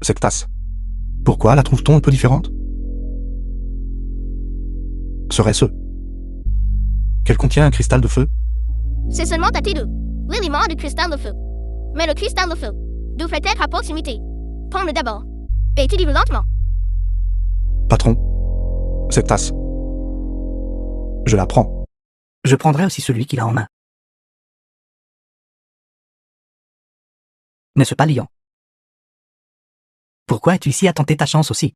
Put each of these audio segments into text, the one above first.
Cette tasse. Pourquoi la trouve-t-on un peu différente? Serait-ce qu'elle contient un cristal de feu? C'est seulement tâté de l'élément du cristal de feu. Mais le cristal de feu devrait être à proximité. Prends-le d'abord. Et utilise-le lentement. Patron, cette tasse. Je la prends. Je prendrai aussi celui qu'il a en main. N'est-ce pas liant? Pourquoi es-tu ici à tenter ta chance aussi?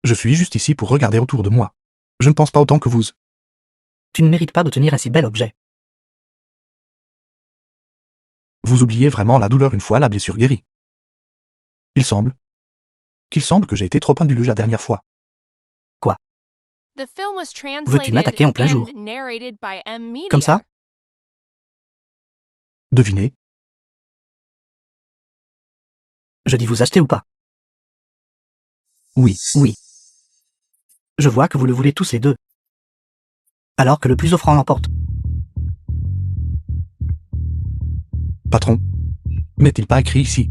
Je suis juste ici pour regarder autour de moi. Je ne pense pas autant que vous. Tu ne mérites pas de tenir un si bel objet. Vous oubliez vraiment la douleur une fois la blessure guérie. Il semble que j'ai été trop indulgent la dernière fois. Veux-tu m'attaquer en plein jour? Comme ça? Devinez, Je dis vous achetez ou pas? oui. Oui. Je vois que vous le voulez tous les deux. Alors que le plus offrant l'emporte. Patron, n'est-il pas écrit ici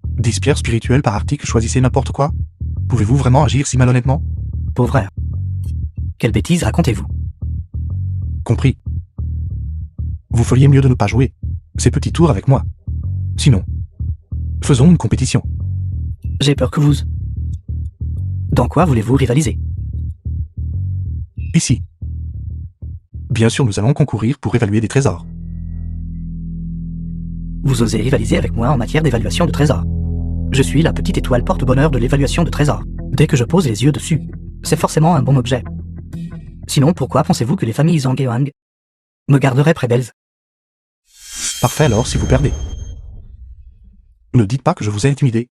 10 pierres spirituelles par article, choisissez n'importe quoi? Pouvez-vous vraiment agir si malhonnêtement? Pauvre air. Quelle bêtise racontez-vous? Compris. Vous feriez mieux de ne pas jouer ces petits tours avec moi. Sinon, faisons une compétition. J'ai peur que vous... Dans quoi voulez-vous rivaliser? Ici. Bien sûr, nous allons concourir pour évaluer des trésors. Vous osez rivaliser avec moi en matière d'évaluation de trésors. Je suis la petite étoile porte-bonheur de l'évaluation de trésors. Dès que je pose les yeux dessus, c'est forcément un bon objet. Sinon, pourquoi pensez-vous que les familles Zhang me garderaient près d'elles? Parfait alors si vous perdez. Ne dites pas que je vous ai intimidé.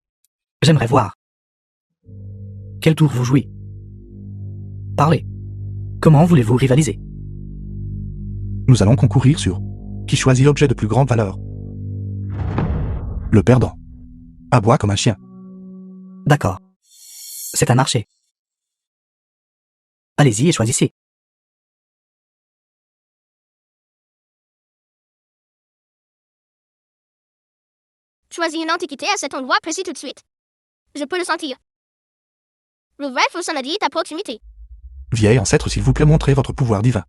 J'aimerais voir. Quel tour vous jouez? Parlez. Comment voulez-vous rivaliser? Nous allons concourir sur qui choisit l'objet de plus grande valeur. Le perdant aboie comme un chien. D'accord. C'est un marché. Allez-y et choisissez. Choisis une antiquité à cet endroit précis tout de suite. Je peux le sentir. Le vrai faux sonadie est à proximité. Vieil ancêtre, s'il vous plaît, montrez votre pouvoir divin.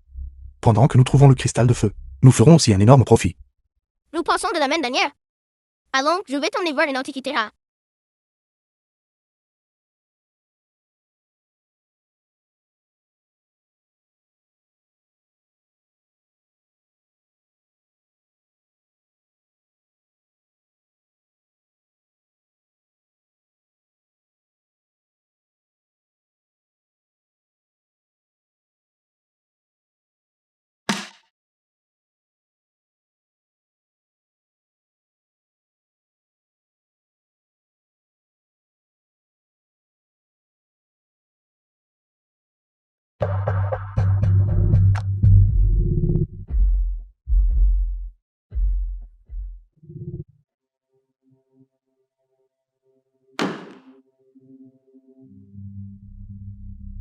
Pendant que nous trouvons le cristal de feu, nous ferons aussi un énorme profit. Nous pensons de la même manière. Allons, je vais t'emmener voir une antiquité rare.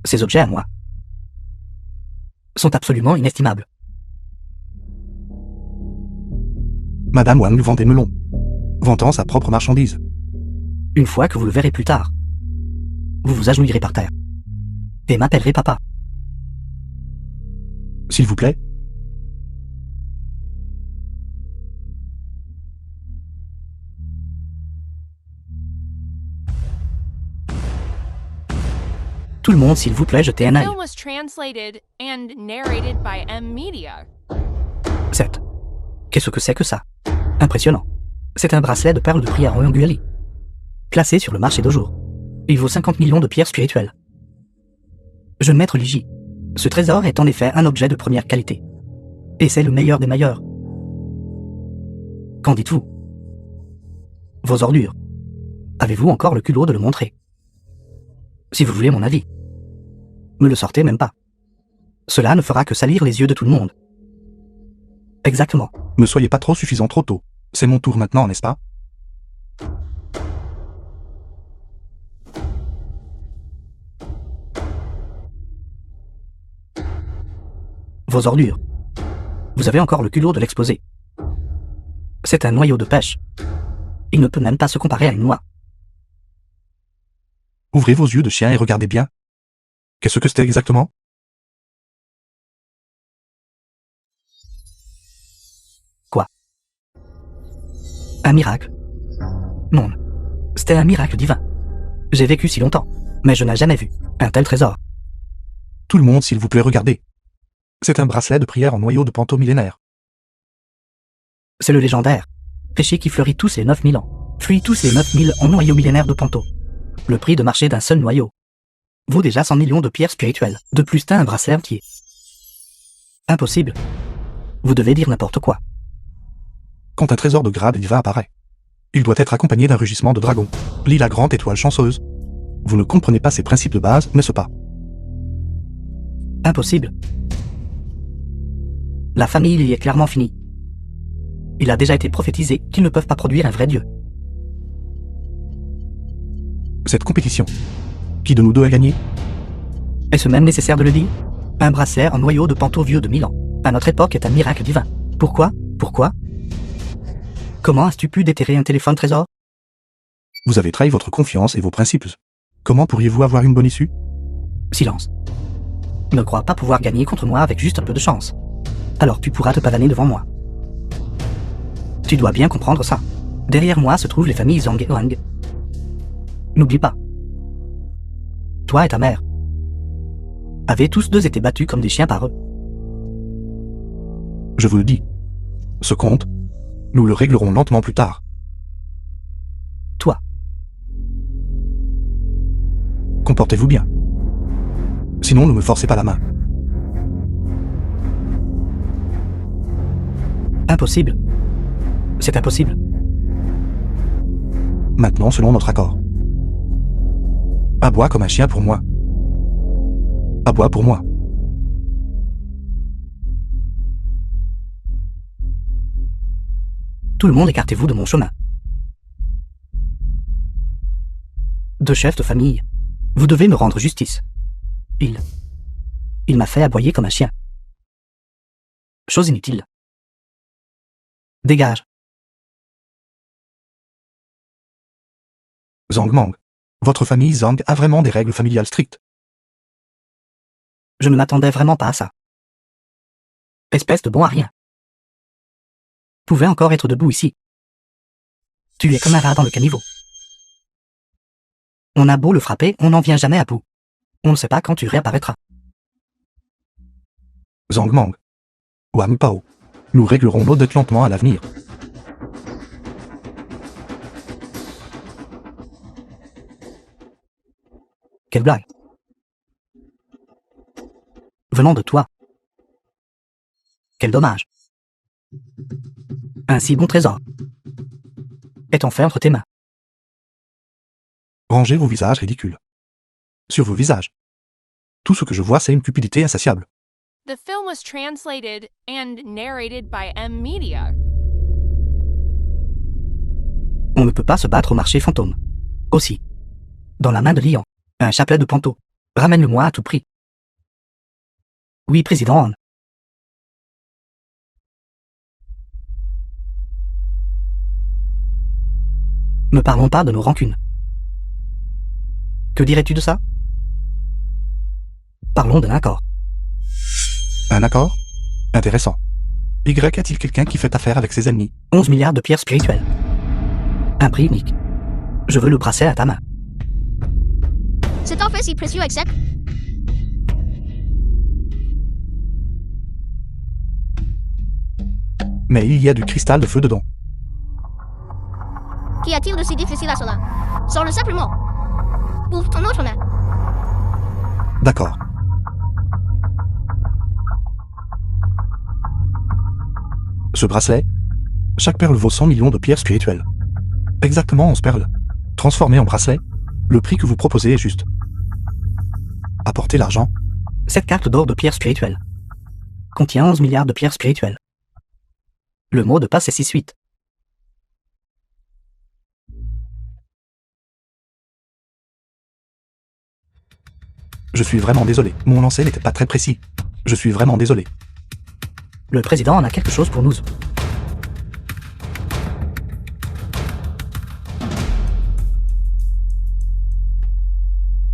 Ces objets à moi sont absolument inestimables. Madame Wang nous vend des melons, vantant sa propre marchandise. Une fois que vous le verrez plus tard, vous vous agenouillerez par terre et m'appellerez papa. S'il vous plaît. Tout le monde, s'il vous plaît, jetez un œil. Certes. Qu'est-ce que c'est que ça? Impressionnant. C'est un bracelet de perles de prière en Yonguali, placé sur le marché d'aujourd'hui. Il vaut 50 millions de pierres spirituelles. Jeune maître Ligi, ce trésor est en effet un objet de première qualité. Et c'est le meilleur des meilleurs. Qu'en dites-vous? Vos ordures. Avez-vous encore le culot de le montrer? Si vous voulez mon avis. Me le sortez même pas. Cela ne fera que salir les yeux de tout le monde. Exactement. Ne soyez pas trop suffisant trop tôt. C'est mon tour maintenant, n'est-ce pas? Vos ordures. Vous avez encore le culot de l'exposer. C'est un noyau de pêche. Il ne peut même pas se comparer à une noix. Ouvrez vos yeux de chien et regardez bien. Qu'est-ce que c'était exactement? Quoi? Un miracle? Non. C'était un miracle divin. J'ai vécu si longtemps, mais je n'ai jamais vu un tel trésor. Tout le monde, s'il vous plaît, regardez. C'est un bracelet de prière en noyau de Panto millénaire. C'est le légendaire péché qui fleurit tous les 9000 ans, fuit tous les 9000 en noyau millénaire de Panto. Le prix de marché d'un seul noyau vaut déjà 100 millions de pierres spirituelles. De plus, t'as un bracelet entier. Impossible. Vous devez dire n'importe quoi. Quand un trésor de grade divin apparaît, il doit être accompagné d'un rugissement de dragon. Lit la grande étoile chanceuse. Vous ne comprenez pas ces principes de base, n'est-ce pas? Impossible. La famille y est clairement finie. Il a déjà été prophétisé qu'ils ne peuvent pas produire un vrai dieu. Cette compétition, qui de nous deux a gagné? Est-ce même nécessaire de le dire? Un bracelet en noyau de Panto vieux de 1000 ans, à notre époque, est un miracle divin. Pourquoi? Pourquoi? Comment as-tu pu déterrer un téléphone trésor? Vous avez trahi votre confiance et vos principes. Comment pourriez-vous avoir une bonne issue? Silence. Ne crois pas pouvoir gagner contre moi avec juste un peu de chance. Alors tu pourras te pavaner devant moi. Tu dois bien comprendre ça. Derrière moi se trouvent les familles Zhang et Wang. N'oublie pas. Toi et ta mère avaient tous deux été battus comme des chiens par eux. Je vous le dis. Ce compte, nous le réglerons lentement plus tard. Toi. Comportez-vous bien. Sinon, ne me forcez pas la main. Impossible. C'est impossible. Maintenant, selon notre accord. Aboie comme un chien pour moi. Aboie pour moi. Tout le monde, écartez-vous de mon chemin. Deux chefs de famille, vous devez me rendre justice. Il m'a fait aboyer comme un chien. Chose inutile. Dégage. Zhang Mang. Votre famille Zhang a vraiment des règles familiales strictes. Je ne m'attendais vraiment pas à ça. Espèce de bon à rien. Pouvait encore être debout ici. Tu es comme un rat dans le caniveau. On a beau le frapper, on n'en vient jamais à bout. On ne sait pas quand tu réapparaîtras. Zhang Mang. Wang Pao. Nous réglerons nos dettes lentement à l'avenir. Quelle blague. Venant de toi. Quel dommage. Un si bon trésor est enfin entre tes mains. Rangez vos visages ridicules. Sur vos visages. Tout ce que je vois, c'est une cupidité insatiable. The film was translated and narrated by M Media. On ne peut pas se battre au marché fantôme. Aussi. Dans la main de Lian, un chapelet de Panto. Ramène-le-moi à tout prix. Oui, président. Ne parlons pas de nos rancunes. Que dirais-tu de ça? Parlons d'un accord. Un accord? Intéressant. Y a-t-il quelqu'un qui fait affaire avec ses ennemis? 11 milliards de pierres spirituelles. Un prix unique. Je veux le bracelet à ta main. C'est en fait si précieux, accepte. Mais il y a du cristal de feu dedans. Qu'y a-t-il de si difficile à cela? Sors-le simplement. Ouvre ton autre main. D'accord. Ce bracelet, chaque perle vaut 100 millions de pierres spirituelles. Exactement 11 perles. Transformées en bracelet, le prix que vous proposez est juste. Apportez l'argent. Cette carte d'or de pierres spirituelles contient 11 milliards de pierres spirituelles. Le mot de passe est 6-8. Je suis vraiment désolé. Mon lancer n'était pas très précis. Je suis vraiment désolé. Le président en a quelque chose pour nous.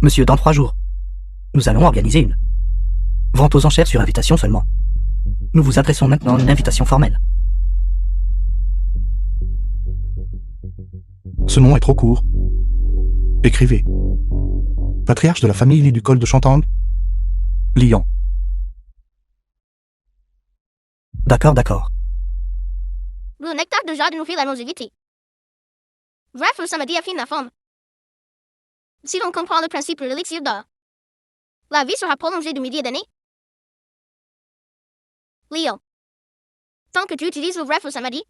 Monsieur, dans 3 jours, nous allons organiser une vente aux enchères sur invitation seulement. Nous vous adressons maintenant une invitation formelle. Ce nom est trop court. Écrivez. Patriarche de la famille Li du col de Chantang. Lian. D'accord, d'accord. Le nectar de jade nous fait la longévité. Bref, le samedi affine la forme. Si l'on comprend le principe de l'élixir d'or, la vie sera prolongée de milliers d'années. Leo. Tant que tu utilises le bref le samedi,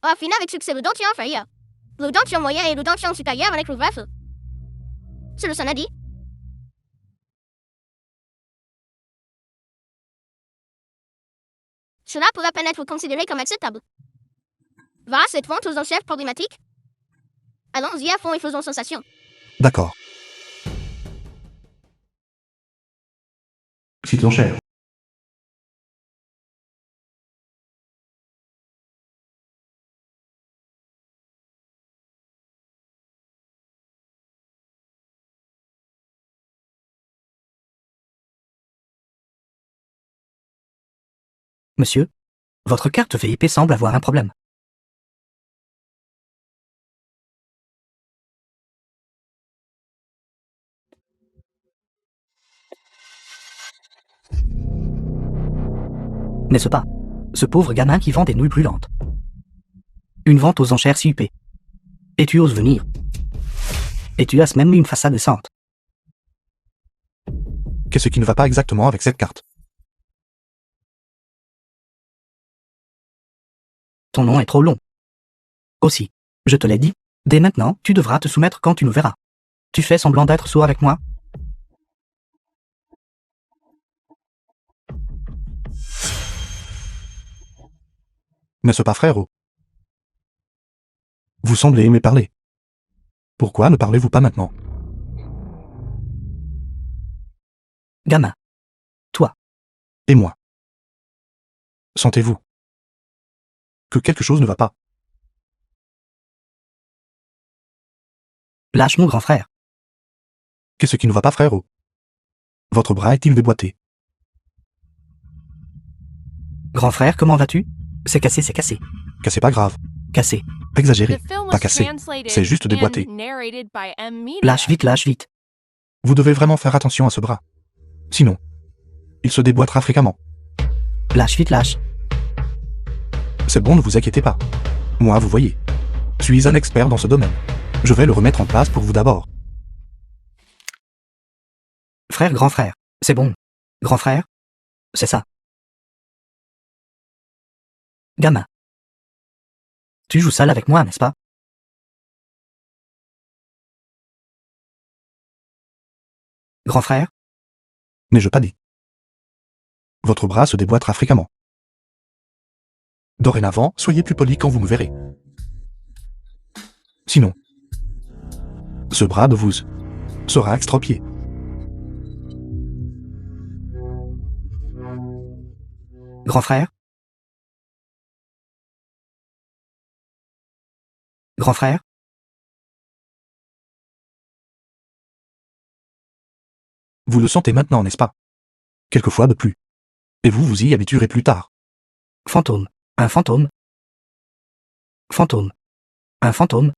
affine avec succès le dentier inférieur, le dentier moyen et le dentier supérieur avec le bref. C'est le samedi. Cela pourrait à peine être considéré comme acceptable. Va cette vente aux enchères problématique? Allons-y à fond et faisons sensation. D'accord. Site d'enchères. Monsieur, votre carte VIP semble avoir un problème. N'est-ce pas? Ce pauvre gamin qui vend des nouilles brûlantes. Une vente aux enchères CUP. Et tu oses venir. Et tu as même une façade décente. Qu'est-ce qui ne va pas exactement avec cette carte? Ton nom est trop long. Aussi, je te l'ai dit, dès maintenant, tu devras te soumettre quand tu nous verras. Tu fais semblant d'être sourd avec moi? N'est-ce pas, frérot? Vous semblez aimer parler. Pourquoi ne parlez-vous pas maintenant? Gamin. Toi. Et moi? Sentez-vous que quelque chose ne va pas? Lâche mon grand frère. Qu'est-ce qui ne va pas, frérot? Votre bras est-il déboîté? Grand frère, comment vas-tu? C'est cassé, c'est cassé. Cassé pas grave. Cassé. Exagéré. The film Pas was cassé. translated C'est juste déboîté. and narrated by M. Media. Lâche vite, lâche vite. Vous devez vraiment faire attention à ce bras. Sinon, il se déboîtera fréquemment. Lâche vite, lâche. C'est bon, ne vous inquiétez pas. Moi, vous voyez, je suis un expert dans ce domaine. Je vais le remettre en place pour vous d'abord. Frère, grand frère. C'est bon. Grand frère? C'est ça. Gamin. Tu joues sale avec moi, n'est-ce pas? Grand frère? N'ai-je pas dit? Votre bras se déboîtera fréquemment. Dorénavant, soyez plus poli quand vous me verrez. Sinon, ce bras de vous sera extropié. Grand frère? Grand frère? Vous le sentez maintenant, n'est-ce pas? Quelquefois de plus. Et vous vous y habituerez plus tard. Fantôme. Un fantôme. Fantôme. Un fantôme.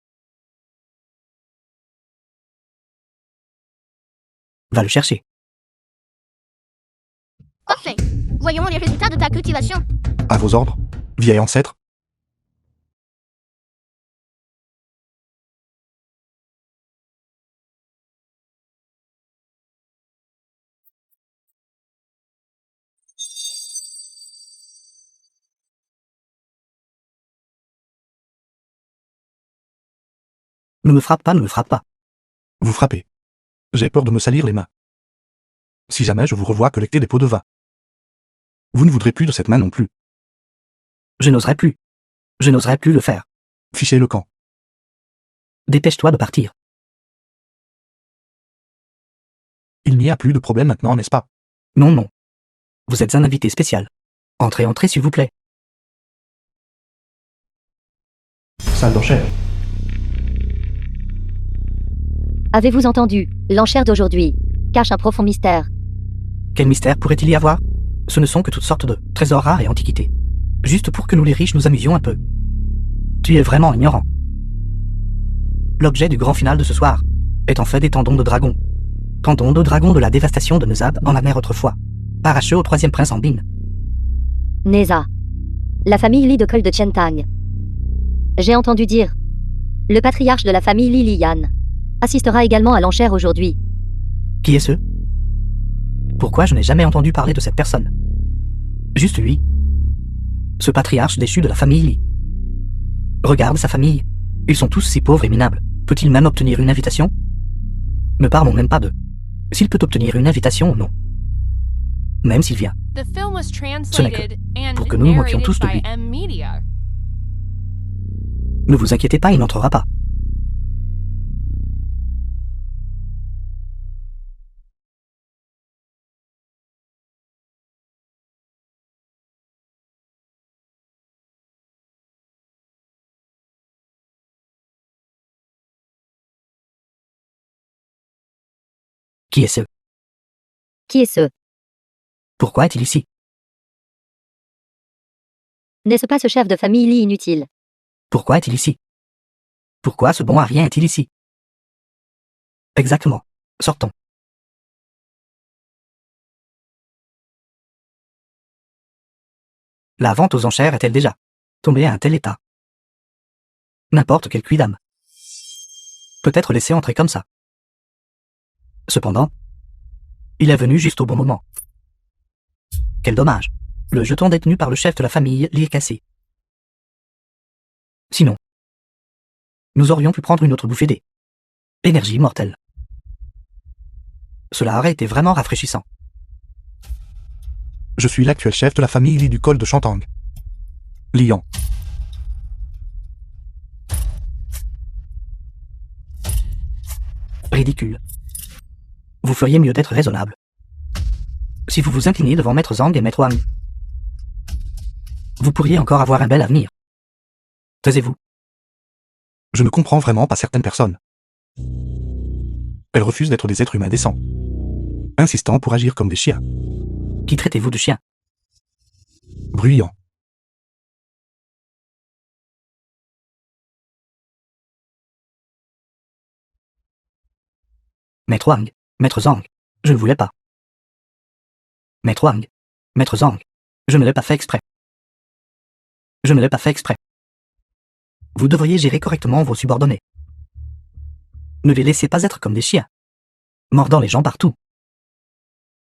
Va le chercher. Parfait. Voyons les résultats de ta cultivation. À vos ordres, vieil ancêtre. Ne me frappe pas, ne me frappe pas. Vous frappez. J'ai peur de me salir les mains. Si jamais je vous revois collecter des pots de vin. Vous ne voudrez plus de cette main non plus. Je n'oserais plus. Je n'oserais plus le faire. Fichez le camp. Dépêche-toi de partir. Il n'y a plus de problème maintenant, n'est-ce pas? Non, non. Vous êtes un invité spécial. Entrez, entrez, s'il vous plaît. Salle d'enchères. Avez-vous entendu? L'enchère d'aujourd'hui cache un profond mystère. Quel mystère pourrait-il y avoir? Ce ne sont que toutes sortes de trésors rares et antiquités. Juste pour que nous les riches nous amusions un peu. Tu es vraiment ignorant. L'objet du grand final de ce soir est en fait des tendons de dragon. Tendons de dragon de la dévastation de Nezab en la mer autrefois, arrachés au troisième prince en Bin. Neza. La famille Li de Col de Chentang. J'ai entendu dire. Le patriarche de la famille Li Liyan assistera également à l'enchère aujourd'hui. Qui est ce? Pourquoi je n'ai jamais entendu parler de cette personne? Juste lui. Ce patriarche déchu de la famille Li. Regarde sa famille. Ils sont tous si pauvres et minables. Peut-il même obtenir une invitation? Ne parlons même pas d'eux. S'il peut obtenir une invitation ou non. Même s'il vient. The film was Ce n'est translated and pour que nous nous moquions narrated tous de by lui. M-Media. Ne vous inquiétez pas, il n'entrera pas. Qui est ce? Qui est ce? Pourquoi est-il ici? N'est-ce pas ce chef de famille Li inutile? Pourquoi est-il ici? Pourquoi ce bon à rien est-il ici? Exactement. Sortons. La vente aux enchères est-elle déjà tombée à un tel état? N'importe quel quidam. Peut-être laissé entrer comme ça. Cependant, il est venu juste au bon moment. Quel dommage. Le jeton détenu par le chef de la famille Li est cassé. Sinon, nous aurions pu prendre une autre bouffée d'eau. Énergie mortelle. Cela aurait été vraiment rafraîchissant. Je suis l'actuel chef de la famille Li du col de Chantang. Lian. Ridicule. Vous feriez mieux d'être raisonnable. Si vous vous inclinez devant Maître Zhang et Maître Wang, vous pourriez encore avoir un bel avenir. Taisez-vous. Je ne comprends vraiment pas certaines personnes. Elles refusent d'être des êtres humains décents, insistant pour agir comme des chiens. Qui traitez-vous de chien? Bruyants. Maître Wang, Maître Zhang, je ne voulais pas. Maître Wang, Maître Zhang, je ne l'ai pas fait exprès. Je ne l'ai pas fait exprès. Vous devriez gérer correctement vos subordonnés. Ne les laissez pas être comme des chiens, mordant les gens partout.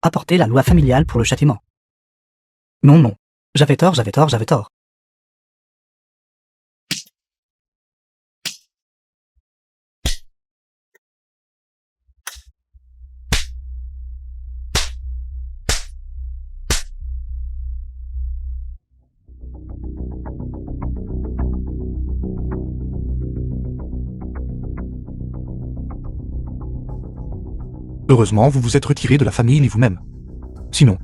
Apportez la loi familiale pour le châtiment. Non, non, j'avais tort, j'avais tort, j'avais tort. Heureusement, vous vous êtes retiré de la famille Li vous-même. Sinon,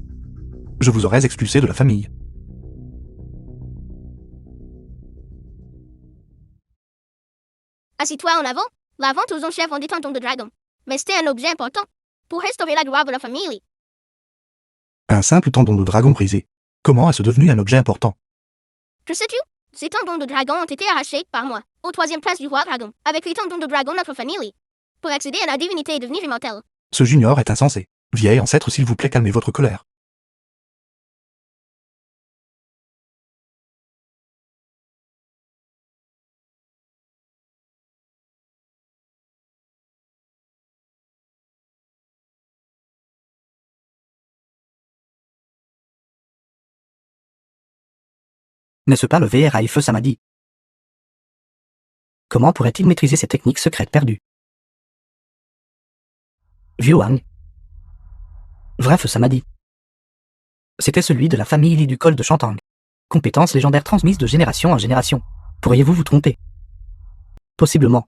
je vous aurais expulsé de la famille. Assis-toi en avant. La vente aux enchères vendait un don de dragon. Mais c'était un objet important pour restaurer la gloire de la famille. Un simple tendon de dragon brisé. Comment est-ce devenu un objet important? Que sais-tu? Ces tendons de dragon ont été arrachés par moi, au troisième place du roi dragon, avec les tendons de dragon de notre famille, pour accéder à la divinité et devenir immortel. Ce junior est insensé. Vieil ancêtre, s'il vous plaît, calmez votre colère. N'est-ce pas le VRA Feu Samadhi? Comment pourrait-il maîtriser ces techniques secrètes perdues? Vieux Wang. Vrai Feu Samadhi. C'était celui de la famille Li du col de Chantang. Compétences légendaires transmises de génération en génération. Pourriez-vous vous tromper? Possiblement.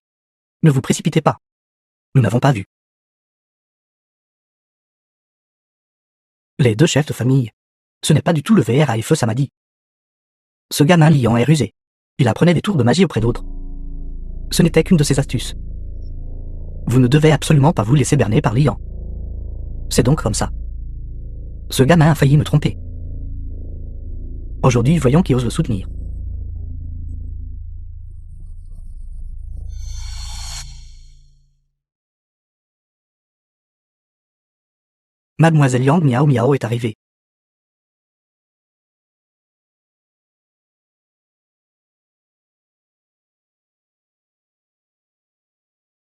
Ne vous précipitez pas. Nous n'avons pas vu. Les deux chefs de famille. Ce n'est pas du tout le VRA Feu Samadhi. Ce gamin liant est rusé. Il apprenait des tours de magie auprès d'autres. Ce n'était qu'une de ses astuces. Vous ne devez absolument pas vous laisser berner par Lian. C'est donc comme ça. Ce gamin a failli me tromper. Aujourd'hui, voyons qui ose le soutenir. Mademoiselle Yang Miao Miao est arrivée.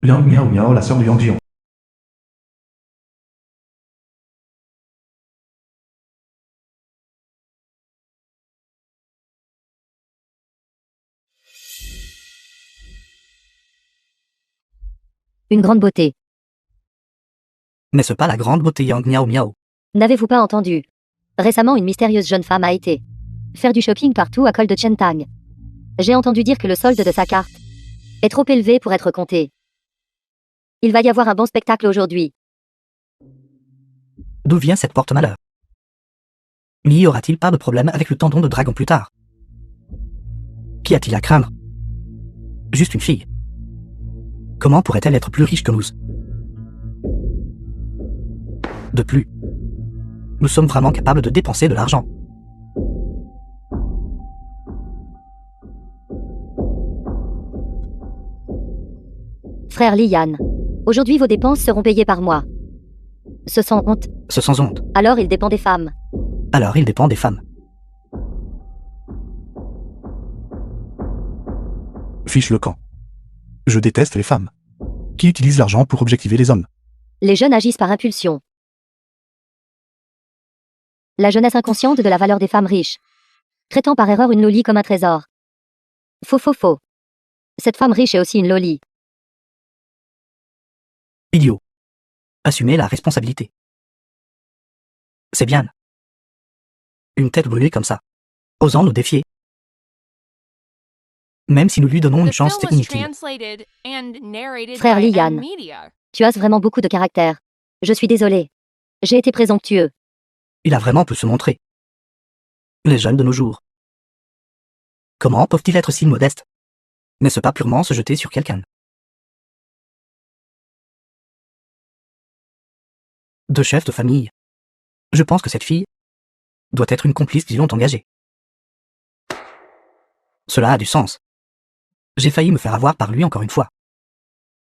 Liang Miao Miao, la sœur de Yang Jian. Une grande beauté. N'est-ce pas la grande beauté Yang Miao Miao? N'avez-vous pas entendu? Récemment, une mystérieuse jeune femme a été faire du shopping partout à col de Chentang. J'ai entendu dire que le solde de sa carte est trop élevé pour être compté. Il va y avoir un bon spectacle aujourd'hui. D'où vient cette porte-malheur? N'y aura-t-il pas de problème avec le tendon de dragon plus tard? Qu'y a-t-il à craindre? Juste une fille. Comment pourrait-elle être plus riche que nous? De plus, nous sommes vraiment capables de dépenser de l'argent. Frère Lian, aujourd'hui vos dépenses seront payées par moi. Ce sans honte. Ce sans honte. Alors il dépend des femmes. Alors il dépend des femmes. Fiche le camp. Je déteste les femmes qui utilisent l'argent pour objectiver les hommes. Les jeunes agissent par impulsion. La jeunesse inconsciente de la valeur des femmes riches, traitant par erreur une loli comme un trésor. Faux. Cette femme riche est aussi une loli. Idiot. Assumez la responsabilité. C'est bien. Une tête brûlée comme ça, osant nous défier. Même si nous lui donnons une The chance, film c'est was inutile. translated and narrated Frère by Lian. M-Media. Tu as vraiment beaucoup de caractère. Je suis désolée. J'ai été présomptueux. Il a vraiment pu se montrer. Les jeunes de nos jours. Comment peuvent-ils être si modestes? N'est-ce pas purement se jeter sur quelqu'un? De chef de famille. Je pense que cette fille doit être une complice qu'ils l'ont engagée. Cela a du sens. J'ai failli me faire avoir par lui encore une fois.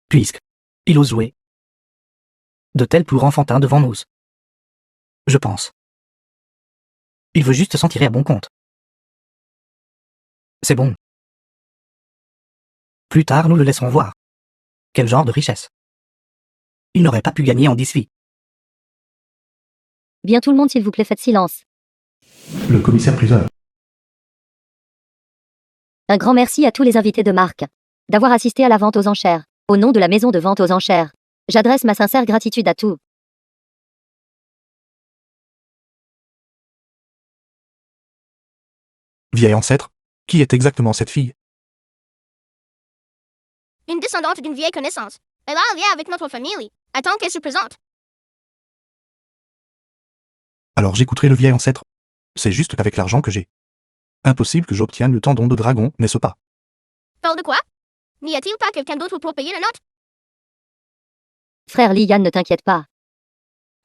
Puisque il ose jouer de tels tours enfantins devant nous. Je pense. Il veut juste s'en tirer à bon compte. C'est bon. Plus tard, nous le laisserons voir. Quel genre de richesse. Il n'aurait pas pu gagner en 10 vies. Bien tout le monde s'il vous plaît faites silence. Le commissaire-priseur. Un grand merci à tous les invités de marque d'avoir assisté à la vente aux enchères. Au nom de la maison de vente aux enchères, j'adresse ma sincère gratitude à tous. Vieil ancêtre, qui est exactement cette fille? Une descendante d'une vieille connaissance. Elle a un lien avec notre famille. Attends qu'elle se présente. Alors j'écouterai le vieil ancêtre. C'est juste qu'avec l'argent que j'ai, impossible que j'obtienne le tendon de dragon, n'est-ce pas? Parle de quoi? N'y a-t-il pas quelqu'un d'autre pour payer la note? Frère Lian, ne t'inquiète pas.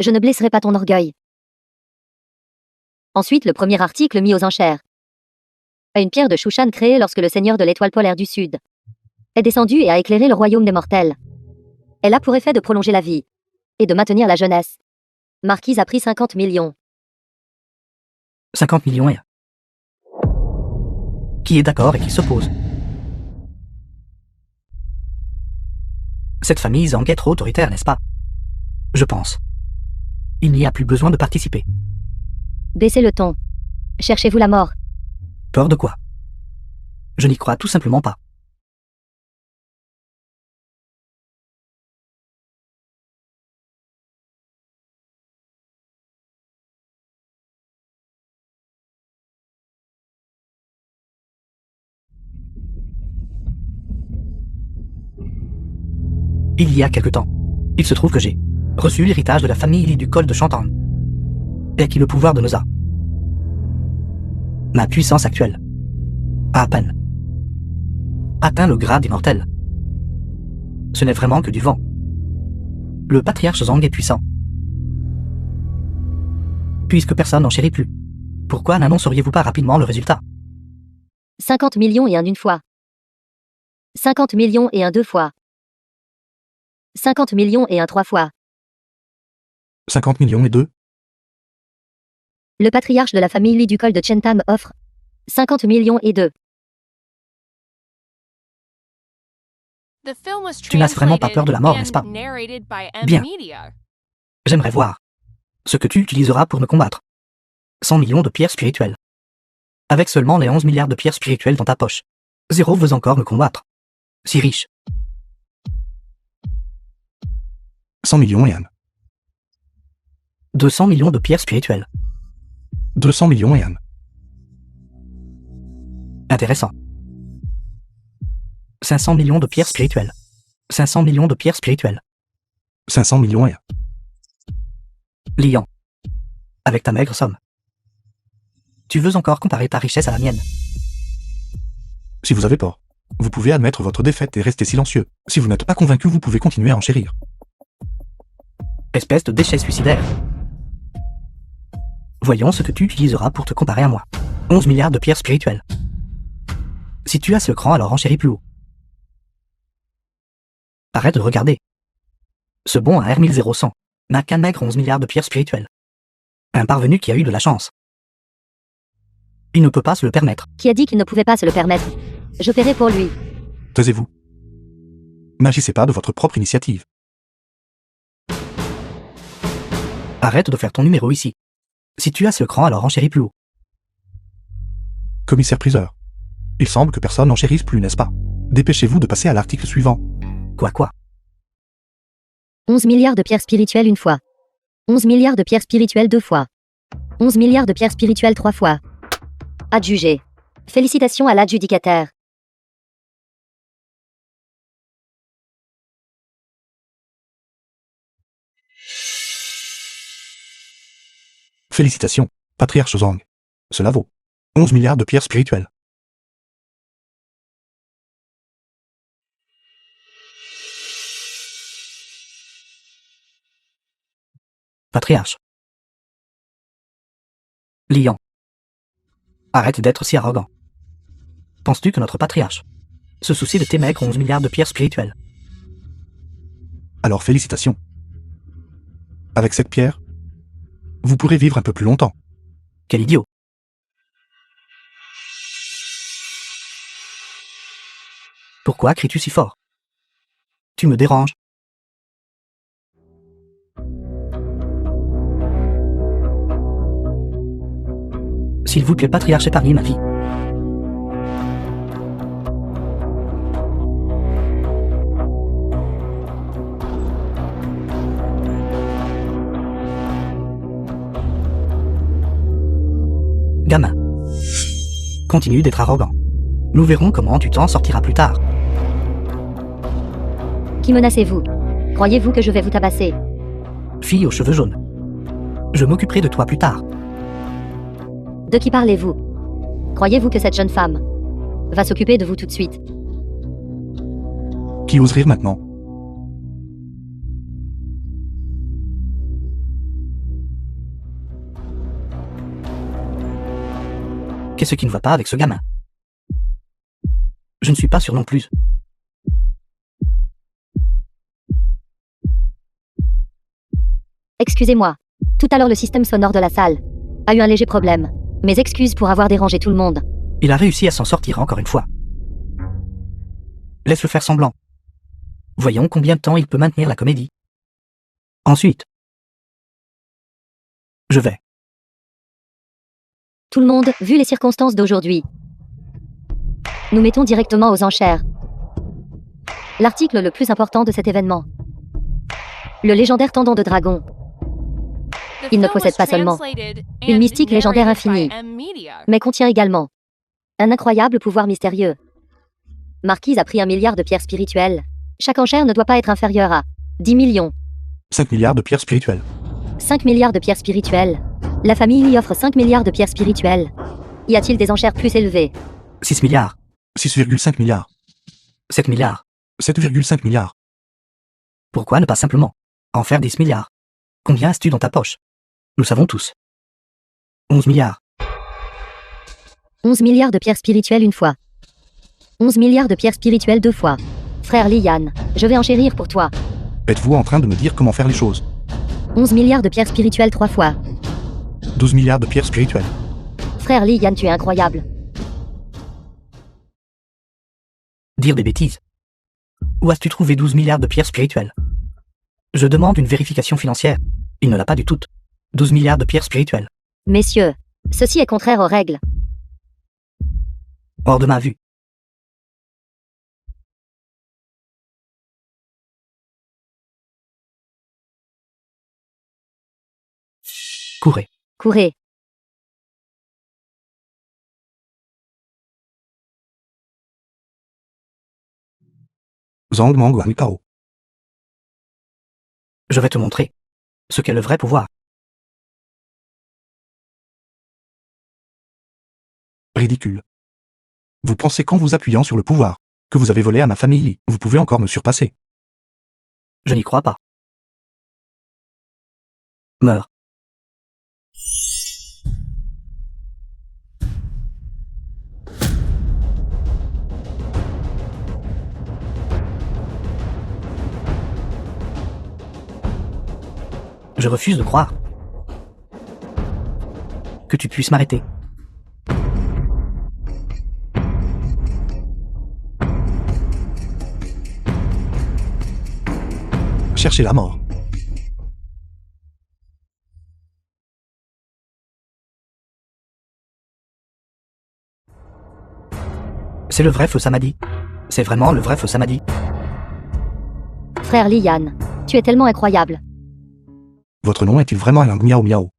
Je ne blesserai pas ton orgueil. Ensuite, le premier article mis aux enchères. Une pierre de Shushan créée lorsque le seigneur de l'étoile polaire du Sud est descendu et a éclairé le royaume des mortels. Elle a pour effet de prolonger la vie et de maintenir la jeunesse. Marquise a pris 50 millions. 50 millions et un. Qui est d'accord et qui s'oppose? Cette famille Zhang est trop autoritaire, n'est-ce pas? Je pense. Il n'y a plus besoin de participer. Baissez le ton. Cherchez-vous la mort? Peur de quoi? Je n'y crois tout simplement pas. Il y a quelque temps, il se trouve que j'ai reçu l'héritage de la famille Li du col de Chantang, et acquis le pouvoir de Noza. Ma puissance actuelle a à peine atteint le grade immortel. Ce n'est vraiment que du vent. Le patriarche Zhang est puissant. Puisque personne n'en chérit plus, pourquoi n'annonceriez-vous pas rapidement le résultat? 50 millions et un une fois. 50 millions et un deux fois. 50 millions et un trois fois. 50 millions et 2. Le patriarche de la famille Li du col de Chentam offre 50 millions et deux. Tu n'as vraiment pas peur de la mort, n'est-ce pas? Bien. J'aimerais voir ce que tu utiliseras pour me combattre. 100 millions de pierres spirituelles. Avec seulement les 11 milliards de pierres spirituelles dans ta poche. Zéro veut encore me combattre. Si riche. 100 millions et 1. 200 millions de pierres spirituelles. 200 millions et 1. Intéressant. 500 millions de pierres spirituelles. 500 millions de pierres spirituelles. 500 millions et 1. Liant. Avec ta maigre somme. Tu veux encore comparer ta richesse à la mienne. Si vous avez peur, vous pouvez admettre votre défaite et rester silencieux. Si vous n'êtes pas convaincu, vous pouvez continuer à enchérir. Espèce de déchet suicidaire. Voyons ce que tu utiliseras pour te comparer à moi. 11 milliards de pierres spirituelles. Si tu as ce cran, alors enchéris plus haut. Arrête de regarder. Ce bon à R1100 n'a qu'un maigre 11 milliards de pierres spirituelles. Un parvenu qui a eu de la chance. Il ne peut pas se le permettre. Qui a dit qu'il ne pouvait pas se le permettre? Je paierai pour lui. Taisez-vous. N'agissez pas de votre propre initiative. Arrête de faire ton numéro ici. Si tu as ce cran, alors enchéris plus haut. Commissaire priseur. Il semble que personne n'enchérisse plus, n'est-ce pas? Dépêchez-vous de passer à l'article suivant. Quoi? 11 milliards de pierres spirituelles une fois. 11 milliards de pierres spirituelles deux fois. 11 milliards de pierres spirituelles trois fois. Adjugé. Félicitations à l'adjudicataire. Félicitations, patriarche Zhang. Cela vaut 11 milliards de pierres spirituelles. Patriarche. Liant. Arrête d'être si arrogant. Penses-tu que notre patriarche se soucie de tes maigres 11 milliards de pierres spirituelles? Alors félicitations. Avec cette pierre, vous pourrez vivre un peu plus longtemps. Quel idiot. Pourquoi cries-tu si fort? Tu me déranges. S'il vous plaît, patriarche, épargnez ma vie. Gamin. Continue d'être arrogant. Nous verrons comment tu t'en sortiras plus tard. Qui menacez-vous? Croyez-vous que je vais vous tabasser? Fille aux cheveux jaunes. Je m'occuperai de toi plus tard. De qui parlez-vous? Croyez-vous que cette jeune femme va s'occuper de vous tout de suite? Qui ose rire maintenant? Qu'est-ce qui ne va pas avec ce gamin? Je ne suis pas sûr non plus. Excusez-moi. Tout à l'heure le système sonore de la salle a eu un léger problème. Mes excuses pour avoir dérangé tout le monde. Il a réussi à s'en sortir encore une fois. Laisse-le faire semblant. Voyons combien de temps il peut maintenir la comédie. Ensuite, je vais. Tout le monde, vu les circonstances d'aujourd'hui, nous mettons directement aux enchères l'article le plus important de cet événement. Le légendaire tendon de dragon. Il ne possède pas seulement une mystique légendaire infinie, mais contient également un incroyable pouvoir mystérieux. Marquise a pris 1 milliard de pierres spirituelles. Chaque enchère ne doit pas être inférieure à 10 millions. 5 milliards de pierres spirituelles. 5 milliards de pierres spirituelles. La famille lui offre 5 milliards de pierres spirituelles. Y a-t-il des enchères plus élevées? 6 milliards. 6,5 milliards. 7 milliards. 7,5 milliards. Pourquoi ne pas simplement En faire 10 milliards. Combien as-tu dans ta poche? Nous savons tous. 11 milliards. 11 milliards de pierres spirituelles une fois. 11 milliards de pierres spirituelles deux fois. Frère Lian, je vais enchérir pour toi. Êtes-vous en train de me dire comment faire les choses? 11 milliards de pierres spirituelles trois fois. 12 milliards de pierres spirituelles. Frère Lian, tu es incroyable. Dire des bêtises. Où as-tu trouvé 12 milliards de pierres spirituelles? Je demande une vérification financière. Il ne l'a pas du tout. 12 milliards de pierres spirituelles. Messieurs, ceci est contraire aux règles. Hors de ma vue. Courez. Courez. Zhang Mang Wang Kao. Je vais te montrer ce qu'est le vrai pouvoir. Ridicule. Vous pensez qu'en vous appuyant sur le pouvoir que vous avez volé à ma famille, vous pouvez encore me surpasser? Je n'y crois pas. Meurs. Je refuse de croire que tu puisses m'arrêter. Cherchez la mort. C'est le vrai feu Samadhi. C'est vraiment le vrai feu Samadhi. Frère Lian, tu es tellement incroyable. Votre nom est-il vraiment Yang Miao Miao?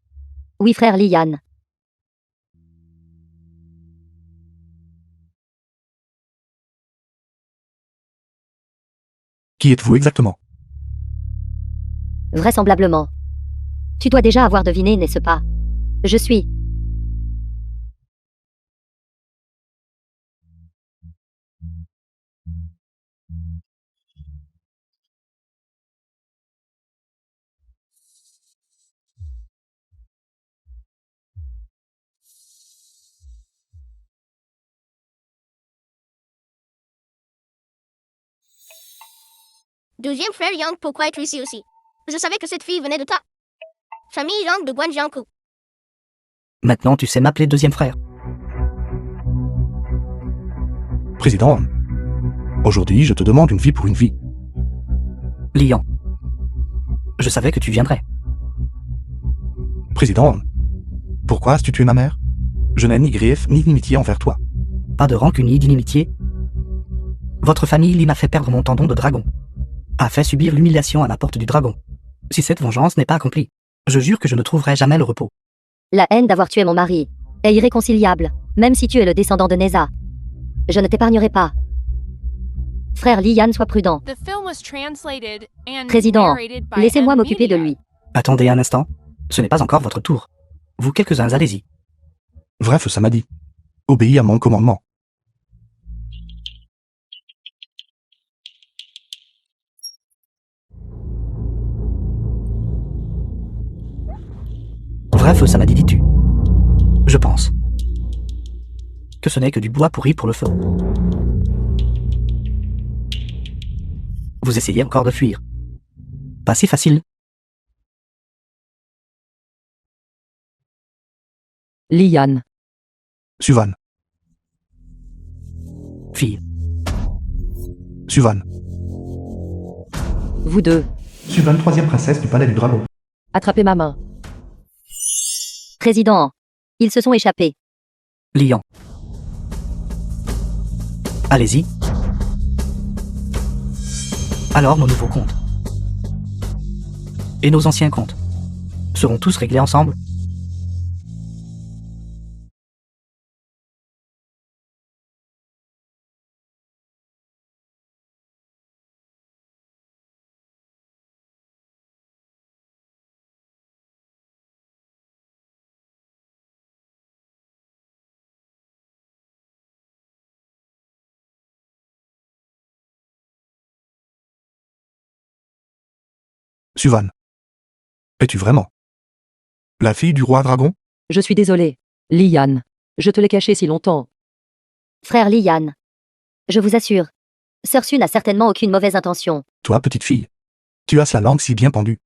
Oui, frère Lian. Qui êtes-vous exactement? Vraisemblablement. Tu dois déjà avoir deviné, n'est-ce pas? Je suis. Deuxième frère Yang, pourquoi être ici aussi? Je savais que cette fille venait de ta famille Yang de Guanjiangkou. Maintenant tu sais m'appeler deuxième frère. Président, aujourd'hui je te demande une vie pour une vie. Lian. Je savais que tu viendrais. Président, pourquoi as-tu tué ma mère? Je n'ai ni grief ni inimitié envers toi. Pas de rancune ni d'inimitié. Votre famille m'a fait perdre mon tendon de dragon. A fait subir l'humiliation à la porte du dragon. Si cette vengeance n'est pas accomplie, je jure que je ne trouverai jamais le repos. La haine d'avoir tué mon mari est irréconciliable, même si tu es le descendant de Neza. Je ne t'épargnerai pas. Frère Lian, sois prudent. The film was translated and Président, narrated by laissez-moi M. m'occuper de Media. lui. Attendez un instant. Ce n'est pas encore votre tour. Vous quelques-uns, allez-y. Vrai feu Samadhi. Obéis à mon commandement. Vrai feu Samadhi, dis-tu? Je pense que ce n'est que du bois pourri pour le feu. Vous essayez encore de fuir. Pas si facile. Lian. Suvan. Fille. Suvan. Vous deux. Suvan, troisième princesse du palais du dragon. Attrapez ma main. Président, ils se sont échappés. Lian. Allez-y. Alors nos nouveaux comptes et nos anciens comptes seront tous réglés ensemble. Suvan. Es-tu vraiment la fille du roi dragon? Je suis désolé. Liane. Je te l'ai caché si longtemps. Frère Liane. Je vous assure. Sœur Su n'a certainement aucune mauvaise intention. Toi, petite fille. Tu as la langue si bien pendue.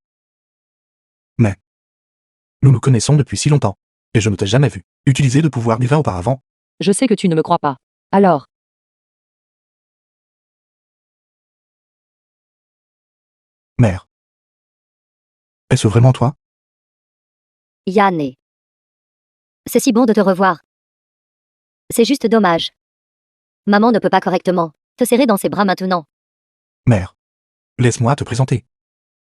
Mais nous nous connaissons depuis si longtemps, et je ne t'ai jamais vu utiliser de pouvoir divin auparavant. Je sais que tu ne me crois pas. Alors, Mère. Est-ce vraiment toi? Yann. C'est si bon de te revoir. C'est juste dommage. Maman ne peut pas correctement te serrer dans ses bras maintenant. Mère. Laisse-moi te présenter.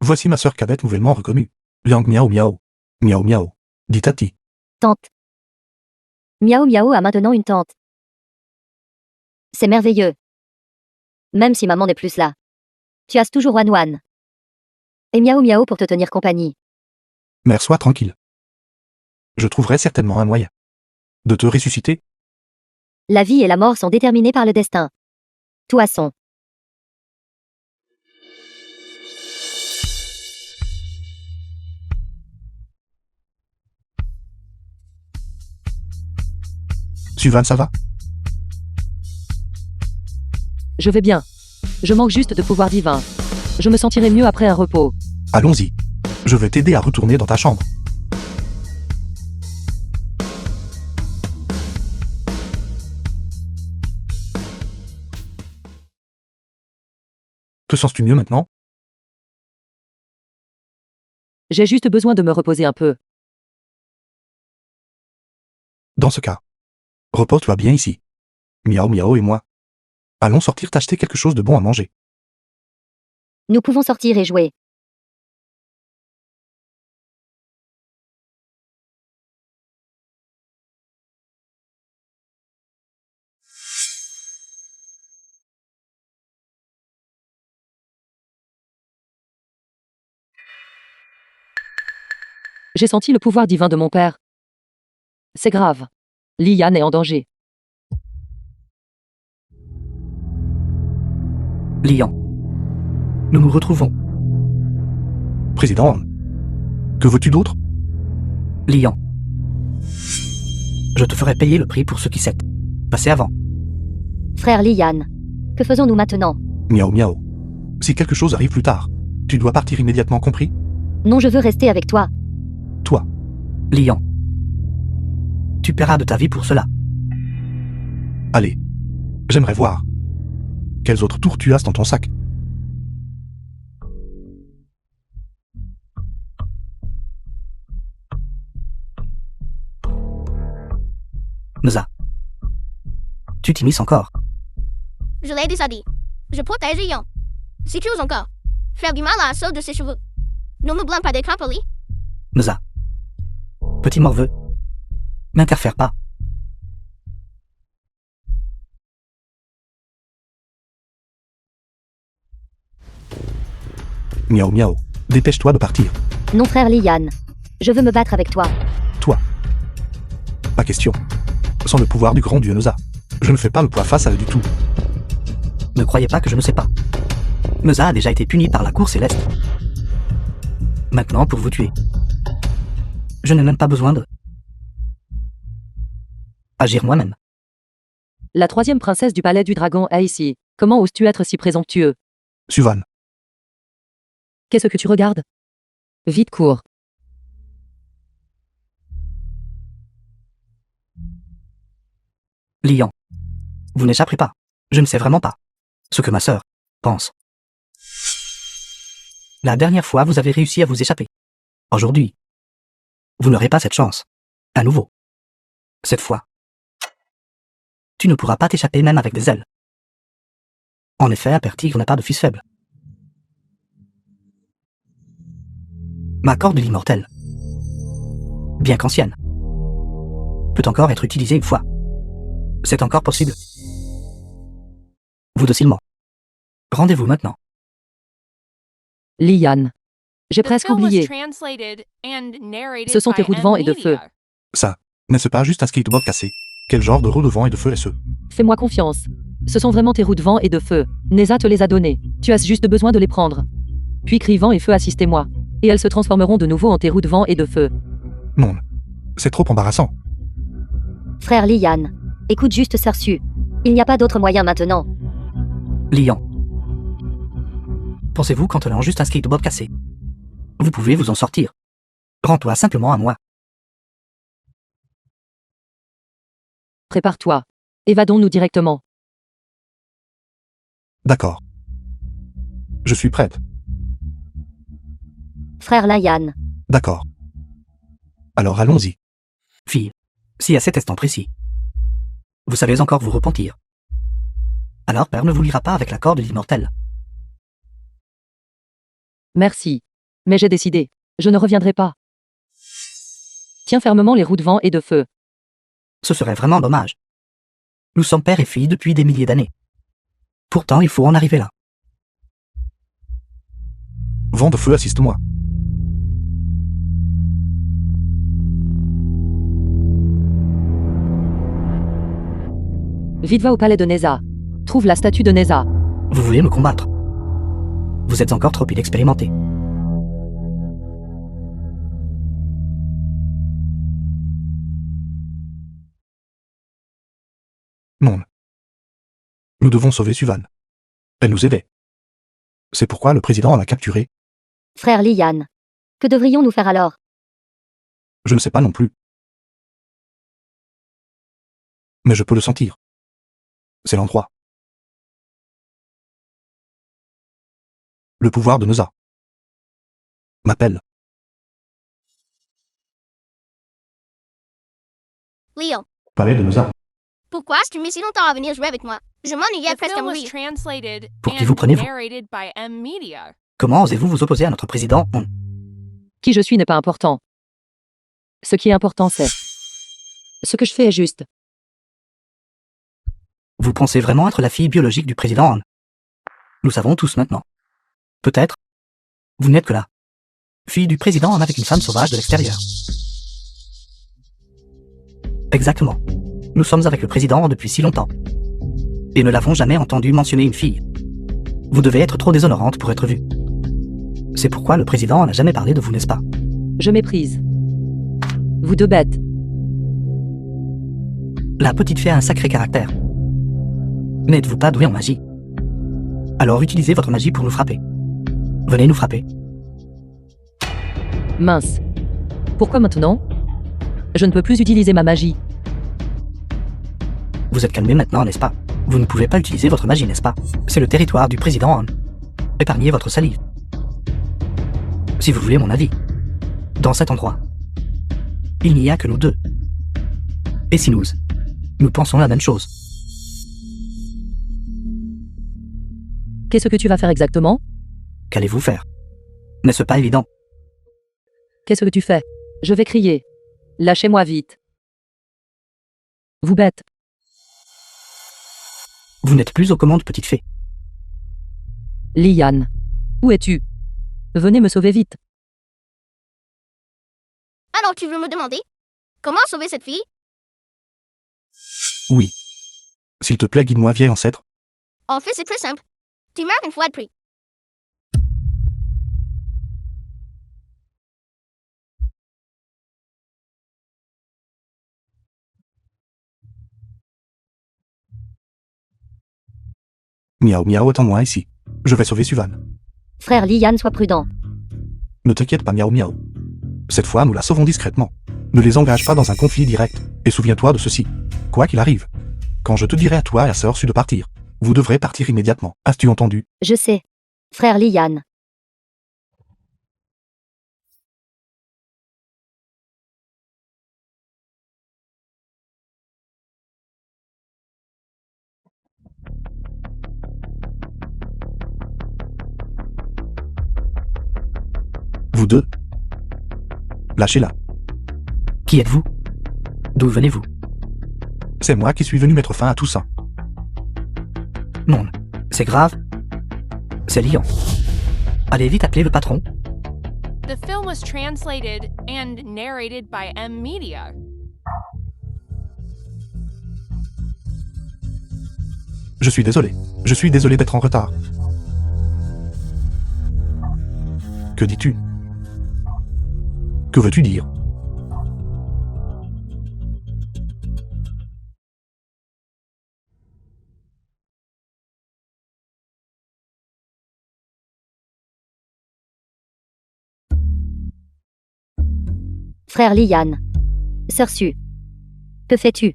Voici ma sœur cadette nouvellement reconnue. Liang Miao Miao. Miao Miao. Dit Tati. Tante. Miao Miao a maintenant une tante. C'est merveilleux. Même si maman n'est plus là. Tu as toujours Wan Wan. Et Miao Miao pour te tenir compagnie. Mère, sois tranquille. Je trouverai certainement un moyen de te ressusciter. La vie et la mort sont déterminées par le destin. Toisson. Suvan, ça va? je vais bien. Je manque juste de pouvoir divin. Je me sentirai mieux après un repos. Allons-y. Je vais t'aider à retourner dans ta chambre. Te sens-tu mieux maintenant? J'ai juste besoin de me reposer un peu. Dans ce cas, repose-toi bien ici. Miao Miao et moi. Allons sortir t'acheter quelque chose de bon à manger. Nous pouvons sortir et jouer. J'ai senti le pouvoir divin de mon père. C'est grave. Liane est en danger. Lian. Nous nous retrouvons. Président, que veux-tu d'autre? Lian. Je te ferai payer le prix pour ce qui s'est passé avant. Frère Liane. Que faisons-nous maintenant? Miao Miao. Si quelque chose arrive plus tard, tu dois partir immédiatement, compris? Non, je veux rester avec toi. Toi. Lian. Tu paieras de ta vie pour cela. Allez. J'aimerais voir. Quels autres tours tu as dans ton sac? Neza. Tu t'immisces encore. Je l'ai déjà dit. Je protège Yon. Si tu oses encore faire du mal à ceux de ses cheveux, ne me blâme pas des crampoli. Neza. Petit morveux. N'interfère pas. Miao Miao. Dépêche-toi de partir. Non, frère Liane. Je veux me battre avec toi. Toi. Pas question. Sans le pouvoir du grand dieu Neza, je ne fais pas le poids face à eux du tout. Ne croyez pas que je ne sais pas. Neza a déjà été puni par la cour céleste. Maintenant, pour vous tuer, je n'ai même pas besoin de agir moi-même. La troisième princesse du palais du dragon est ici. Comment oses-tu être si présomptueux? Suvan. Qu'est-ce que tu regardes? Vite cours. Lian. Vous n'échapperez pas. Je ne sais vraiment pas ce que ma sœur pense. La dernière fois, vous avez réussi à vous échapper. Aujourd'hui, vous n'aurez pas cette chance. À nouveau. Cette fois, tu ne pourras pas t'échapper même avec des ailes. En effet, un père tigre n'a pas de fils faible. Ma corde de l'immortel, bien qu'ancienne, peut encore être utilisée une fois. C'est encore possible. Vous docilement. Rendez-vous maintenant. Liane. J'ai The presque film was oublié. translated and narrated Ce sont tes by roues de vent et de M. feu. Media. Ça, n'est-ce pas juste un skateboard cassé? Quel genre de roue de vent et de feu est-ce? Fais-moi confiance. Ce sont vraiment tes roues de vent et de feu. Neza te les a donnés. Tu as juste besoin de les prendre. Puis crie vent et feu, assistez-moi. Et elles se transformeront de nouveau en tes roues de vent et de feu. Non. C'est trop embarrassant. Frère Lian. Écoute juste Sœur Su. Il n'y a pas d'autre moyen maintenant. Lian. Pensez-vous qu'en tenant juste un skateboard cassé, vous pouvez vous en sortir? Rends-toi simplement à moi. Prépare-toi. Évadons-nous directement. D'accord. Je suis prête. Frère Lian. D'accord. Alors allons-y. Fille, si à cet instant précis, vous savez encore vous repentir, alors Père ne vous liera pas avec la corde de l'immortel. Merci. Mais j'ai décidé. Je ne reviendrai pas. Tiens fermement les roues de vent et de feu. Ce serait vraiment dommage. Nous sommes père et fille depuis des milliers d'années. Pourtant, il faut en arriver là. Vent de feu, assiste-moi. Vite va au palais de Neza. Trouve la statue de Neza. Vous voulez me combattre? Vous êtes encore trop inexpérimenté. Non. Nous devons sauver Suvan. Elle nous aidait. C'est pourquoi le président l'a capturée. Frère Lian. Que devrions-nous faire alors? Je ne sais pas non plus. Mais je peux le sentir. C'est l'endroit. Le pouvoir de Neza m'appelle. Leo, Palais de Neza. pourquoi as-tu mis si longtemps à venir jouer avec moi? Je m'ennuyais The presque à film was mourir. translated Pour qui and vous prenez-vous? narrated by M Media. Comment osez-vous vous opposer à notre président? Qui je suis n'est pas important. Ce qui est important, c'est... Ce que je fais est juste. Vous pensez vraiment être la fille biologique du président Han? Nous savons tous maintenant. Peut-être. Vous n'êtes que la fille du président Han avec une femme sauvage de l'extérieur. Exactement. Nous sommes avec le président Han depuis si longtemps. Et ne l'avons jamais entendu mentionner une fille. Vous devez être trop déshonorante pour être vue. C'est pourquoi le président n'a jamais parlé de vous, n'est-ce pas? Je méprise. Vous deux bêtes. La petite fille a un sacré caractère. N'êtes-vous pas doué en magie? Alors utilisez votre magie pour nous frapper. Venez nous frapper. Mince. Pourquoi maintenant? Je ne peux plus utiliser ma magie. Vous êtes calmé maintenant, n'est-ce pas? Vous ne pouvez pas utiliser votre magie, n'est-ce pas? C'est le territoire du président Han. Épargnez votre salive. Si vous voulez mon avis, dans cet endroit, il n'y a que nous deux. Et si nous pensons la même chose. Qu'est-ce que tu vas faire exactement? Qu'allez-vous faire? N'est-ce pas évident? Qu'est-ce que tu fais? Je vais crier. Lâchez-moi vite. Vous bêtes. Vous n'êtes plus aux commandes, petite fée. Lian. Où es-tu? Venez me sauver vite. Alors tu veux me demander? Comment sauver cette fille? Oui. S'il te plaît, guide-moi, vieil ancêtre. En fait, c'est très simple. Tu meurs une fois de plus. Miaou miaou, attends-moi ici. Je vais sauver Suvan. Frère Lian, sois prudent. Ne t'inquiète pas, miaou miaou. Cette fois, nous la sauvons discrètement. Ne les engage pas dans un conflit direct. Et souviens-toi de ceci. Quoi qu'il arrive. Quand je te dirai à toi et à Sœur Su de partir, vous devrez partir immédiatement. As-tu entendu? Je sais. Frère Lian. Vous deux. Lâchez-la. Qui êtes-vous? D'où venez-vous? C'est moi qui suis venu mettre fin à tout ça. Non, c'est grave. C'est Lian. Allez vite appeler le patron. The film was translated and narrated by M Media. Je suis désolé. Je suis désolé d'être en retard. Que dis-tu? Que veux-tu dire? Frère Lian. Sœur Su. Que fais-tu?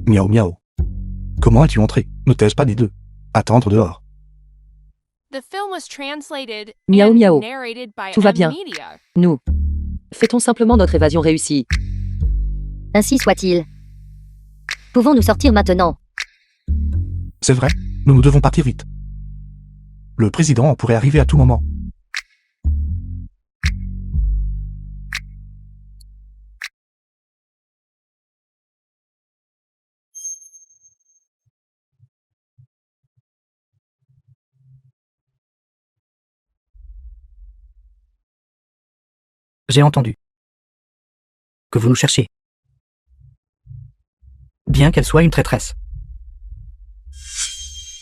Miaou miaou. Comment es-tu entré? Ne t'ai-je pas dit de attendre dehors? The film was translated Miaou and miaou. narrated by Tout va M bien. Media. Nous. Fêtons simplement notre évasion réussie. Ainsi soit-il. Pouvons-nous sortir maintenant? C'est vrai, nous devons partir vite. Le président pourrait arriver à tout moment. J'ai entendu que vous nous cherchiez. Bien qu'elle soit une traîtresse.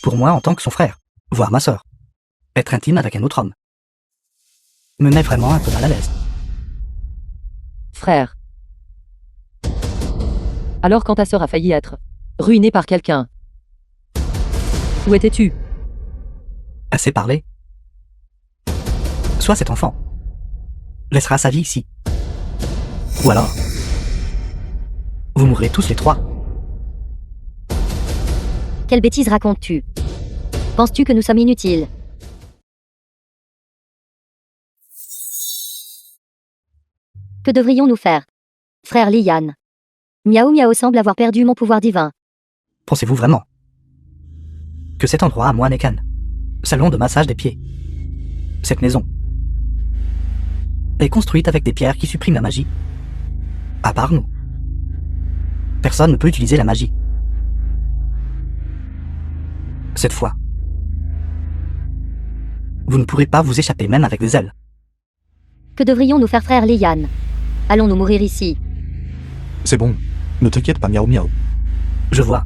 Pour moi, en tant que son frère, voire ma sœur, être intime avec un autre homme me met vraiment un peu mal à l'aise. Frère. Alors quand ta sœur a failli être ruinée par quelqu'un, où étais-tu? Assez parlé. Soit cet enfant laissera sa vie ici. Ou alors, vous mourrez tous les trois. Quelle bêtise racontes-tu? Penses-tu que nous sommes inutiles? Que devrions-nous faire? Frère Lian. Miaou Miaou semble avoir perdu mon pouvoir divin. Pensez-vous vraiment que cet endroit à moi n'est qu'un salon de massage des pieds? Cette maison est construite avec des pierres qui suppriment la magie. À part nous. Personne ne peut utiliser la magie. Cette fois, vous ne pourrez pas vous échapper même avec des ailes. Que devrions-nous faire, frère Lian? Allons-nous mourir ici? C'est bon, ne t'inquiète pas miaou miaou. Je vois.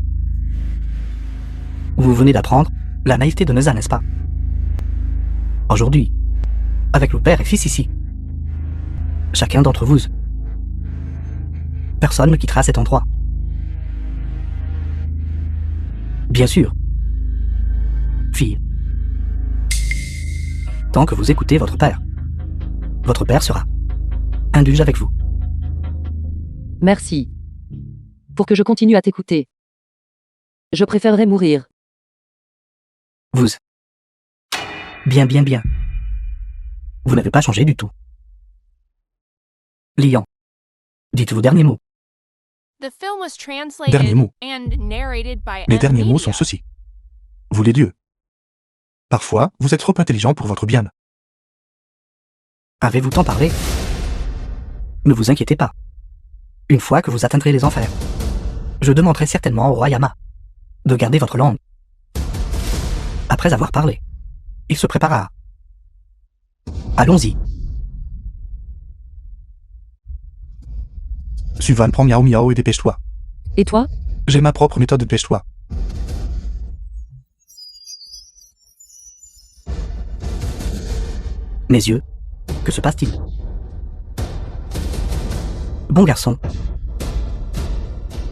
Vous venez d'apprendre la naïveté de Neza, n'est-ce pas? Aujourd'hui, avec le père et fils ici, chacun d'entre vous, personne ne quittera cet endroit. Bien sûr. Fille. Tant que vous écoutez votre père sera indulgent avec vous. Merci. Pour que je continue à t'écouter. Je préférerais mourir. Vous. Bien. Vous n'avez pas changé du tout. Lian. Dites vos derniers mots. The film was translated Dernier mot. and narrated by Les M derniers mots Media. sont ceux-ci. Vous les dieux. Parfois, vous êtes trop intelligent pour votre bien. Avez-vous tant parlé? Ne vous inquiétez pas. Une fois que vous atteindrez les enfers, je demanderai certainement au roi Yama de garder votre langue. Après avoir parlé, il se préparera. Allons-y. Suvan, prends miaou miaou et dépêche-toi. Et toi? J'ai ma propre méthode, dépêche-toi. Mes yeux, que se passe-t-il? Bon garçon.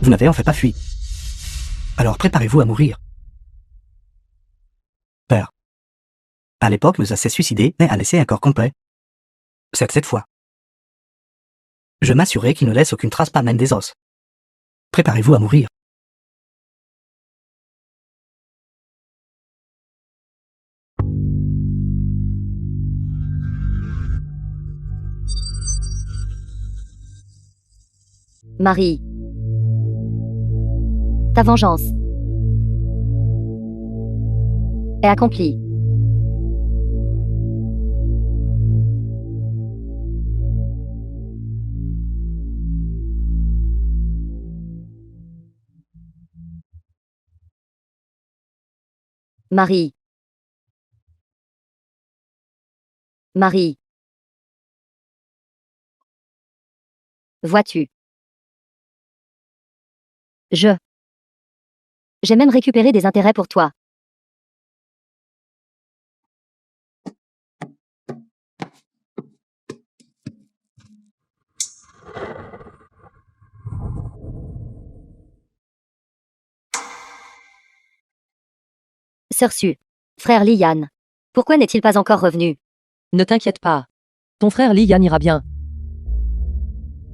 Vous n'avez en fait pas fui. Alors préparez-vous à mourir. Père. À l'époque, Musa s'est suicidé et a laissé un corps complet. Cette fois. Je m'assurais qu'il ne laisse aucune trace, pas même des os. Préparez-vous à mourir. Marie. Ta vengeance est accomplie. Marie. Marie. Vois-tu? J'ai même récupéré des intérêts pour toi. Sœur Su. Frère Lian. Pourquoi n'est-il pas encore revenu? Ne t'inquiète pas. Ton frère Lian ira bien.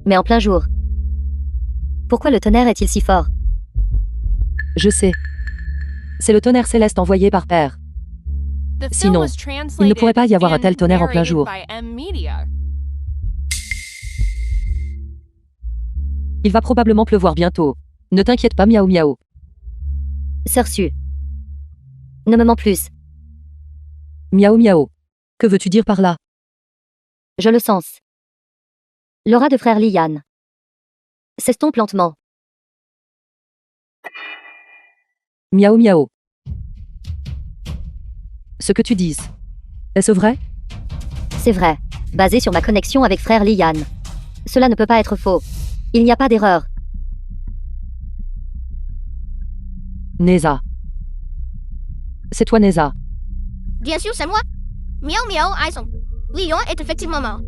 Mais en plein jour. Pourquoi le tonnerre est-il si fort? Je sais. C'est le tonnerre céleste envoyé par Père. The film Sinon, was il ne pourrait pas y avoir un translated tel tonnerre en plein and jour. narrated by M-Media. Il va probablement pleuvoir bientôt. Ne t'inquiète pas, miaou miaou. Sœur Su. Ne me mens plus. Miaou miaou. Que veux-tu dire par là? Je le sens. L'aura de frère Lian. S'estompe lentement. Miaou miaou. Ce que tu dises. Est-ce vrai? C'est vrai. Basé sur ma connexion avec frère Lian. Cela ne peut pas être faux. Il n'y a pas d'erreur. Neza. C'est toi, Neza. Bien sûr, c'est moi. Miao Miao Aison. Lion est effectivement mort.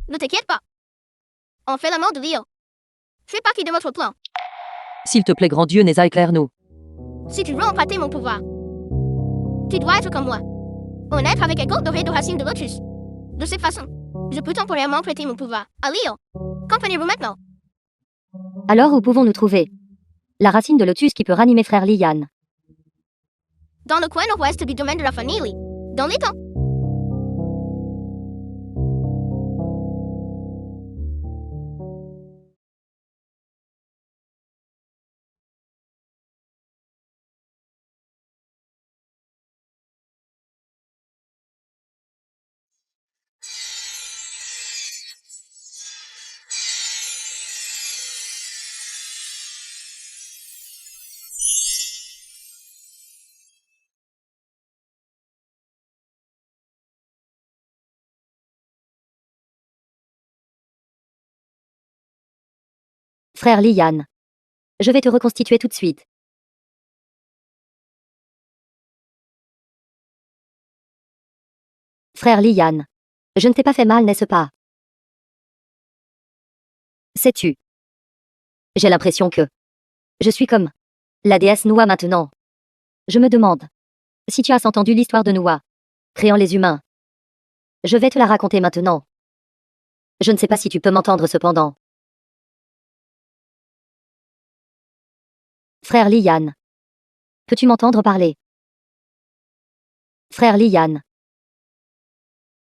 Ne t'inquiète pas. On fait la mort de Leo. Fais partie de votre plan. S'il te plaît, grand Dieu, Neza, éclaire-nous. Si tu veux emprunter mon pouvoir, tu dois être comme moi. Un être avec un corps doré de racines de lotus. De cette façon, je peux temporairement prêter mon pouvoir à Leo. Comprenez-vous maintenant? Alors où pouvons-nous trouver la racine de lotus qui peut ranimer frère Lian? Dans le coin nord-ouest du domaine de la famille Lee. Dans les temps. Frère Lian. Je vais te reconstituer tout de suite. Frère Lian. Je ne t'ai pas fait mal, n'est-ce pas? Sais-tu? J'ai l'impression que je suis comme la déesse Noah maintenant. Je me demande si tu as entendu l'histoire de Noah, créant les humains. Je vais te la raconter maintenant. Je ne sais pas si tu peux m'entendre cependant. Frère Lian. Peux-tu m'entendre parler? Frère Lian.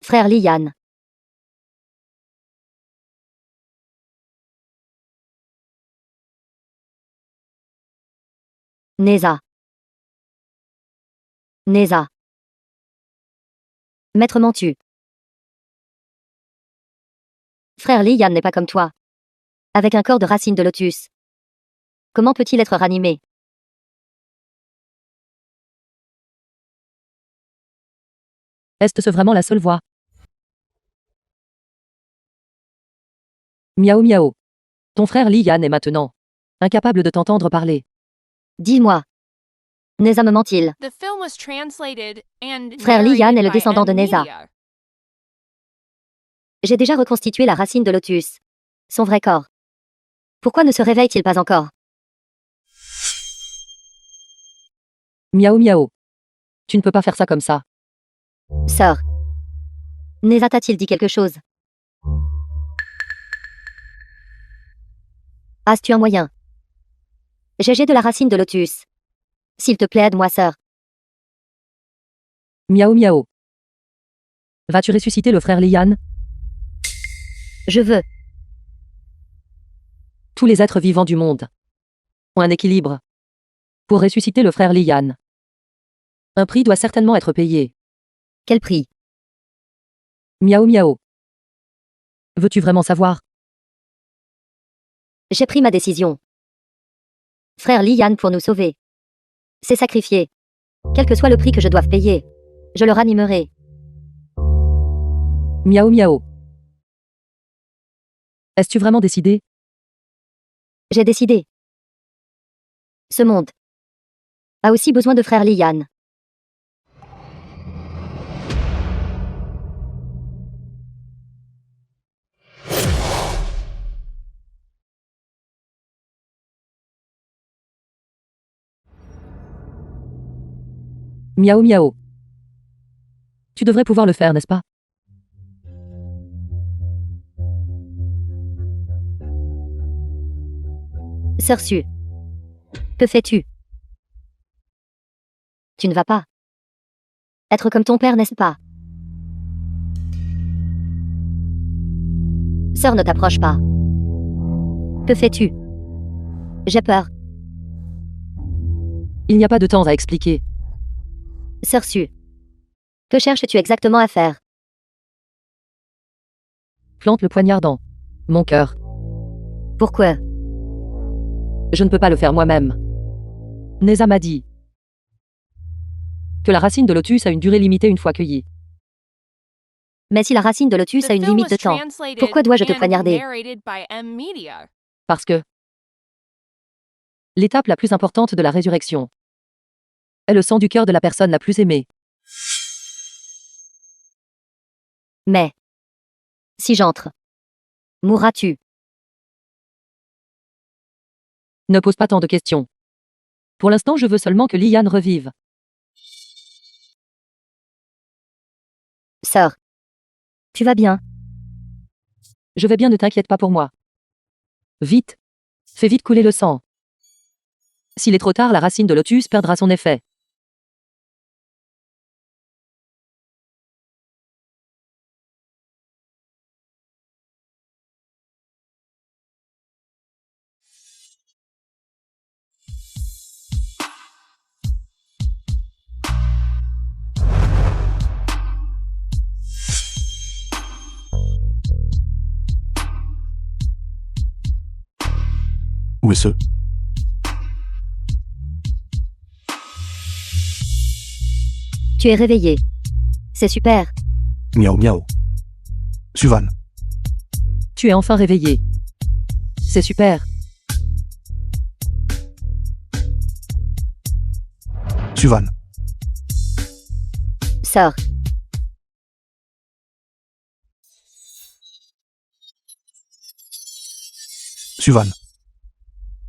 Frère Lian. Neza. Neza. Maître Mantu. Frère Lian n'est pas comme toi. Avec un corps de racine de lotus. Comment peut-il être ranimé? Est-ce vraiment la seule voie? Miaou miaou. Ton frère Lian est maintenant incapable de t'entendre parler. Dis-moi. Neza me ment-il? The film was translated and Frère Lian est le narrated by descendant de Neza. M-Media. J'ai déjà reconstitué la racine de lotus. Son vrai corps. Pourquoi ne se réveille-t-il pas encore? Miaou miaou. Tu ne peux pas faire ça comme ça. Sœur. Neza t'a-t-il dit quelque chose? As-tu un moyen? J'ai de la racine de lotus. S'il te plaît, aide-moi, sœur. Miaou miaou. Vas-tu ressusciter le frère Lian? Je veux. Tous les êtres vivants du monde ont un équilibre. Pour ressusciter le frère Lian, un prix doit certainement être payé. Quel prix? Miaou miaou. Veux-tu vraiment savoir? J'ai pris ma décision. Frère Lian pour nous sauver. C'est sacrifié. Quel que soit le prix que je doive payer, je le ranimerai. Miaou miaou. Est-ce-tu vraiment décidé? J'ai décidé. Ce monde a aussi besoin de frère Lian. Miao miao. Tu devrais pouvoir le faire, n'est-ce pas? Sœur Su. Que fais-tu? Tu ne vas pas être comme ton père, n'est-ce pas? Sœur, ne t'approche pas. Que fais-tu? J'ai peur. Il n'y a pas de temps à expliquer. Sœur Su. Que cherches-tu exactement à faire? Plante le poignard dans mon cœur. Pourquoi? Je ne peux pas le faire moi-même. Neza m'a dit que la racine de lotus a une durée limitée une fois cueillie. Mais si la racine de lotus The a une film limite was de temps, translated pourquoi dois-je te and poignarder? narrated by M Media. Parce que l'étape la plus importante de la résurrection est le sang du cœur de la personne la plus aimée. Mais si j'entre, mourras-tu? Ne pose pas tant de questions. Pour l'instant, je veux seulement que Liane revive. Sœur. Tu vas bien? Je vais bien, ne t'inquiète pas pour moi. Vite. Fais vite couler le sang. S'il est trop tard, la racine de lotus perdra son effet. Où est ce? Tu es réveillé. C'est super. Miao miao. Suvan. Tu es enfin réveillé. C'est super. Suvan. Sœur. Suvan.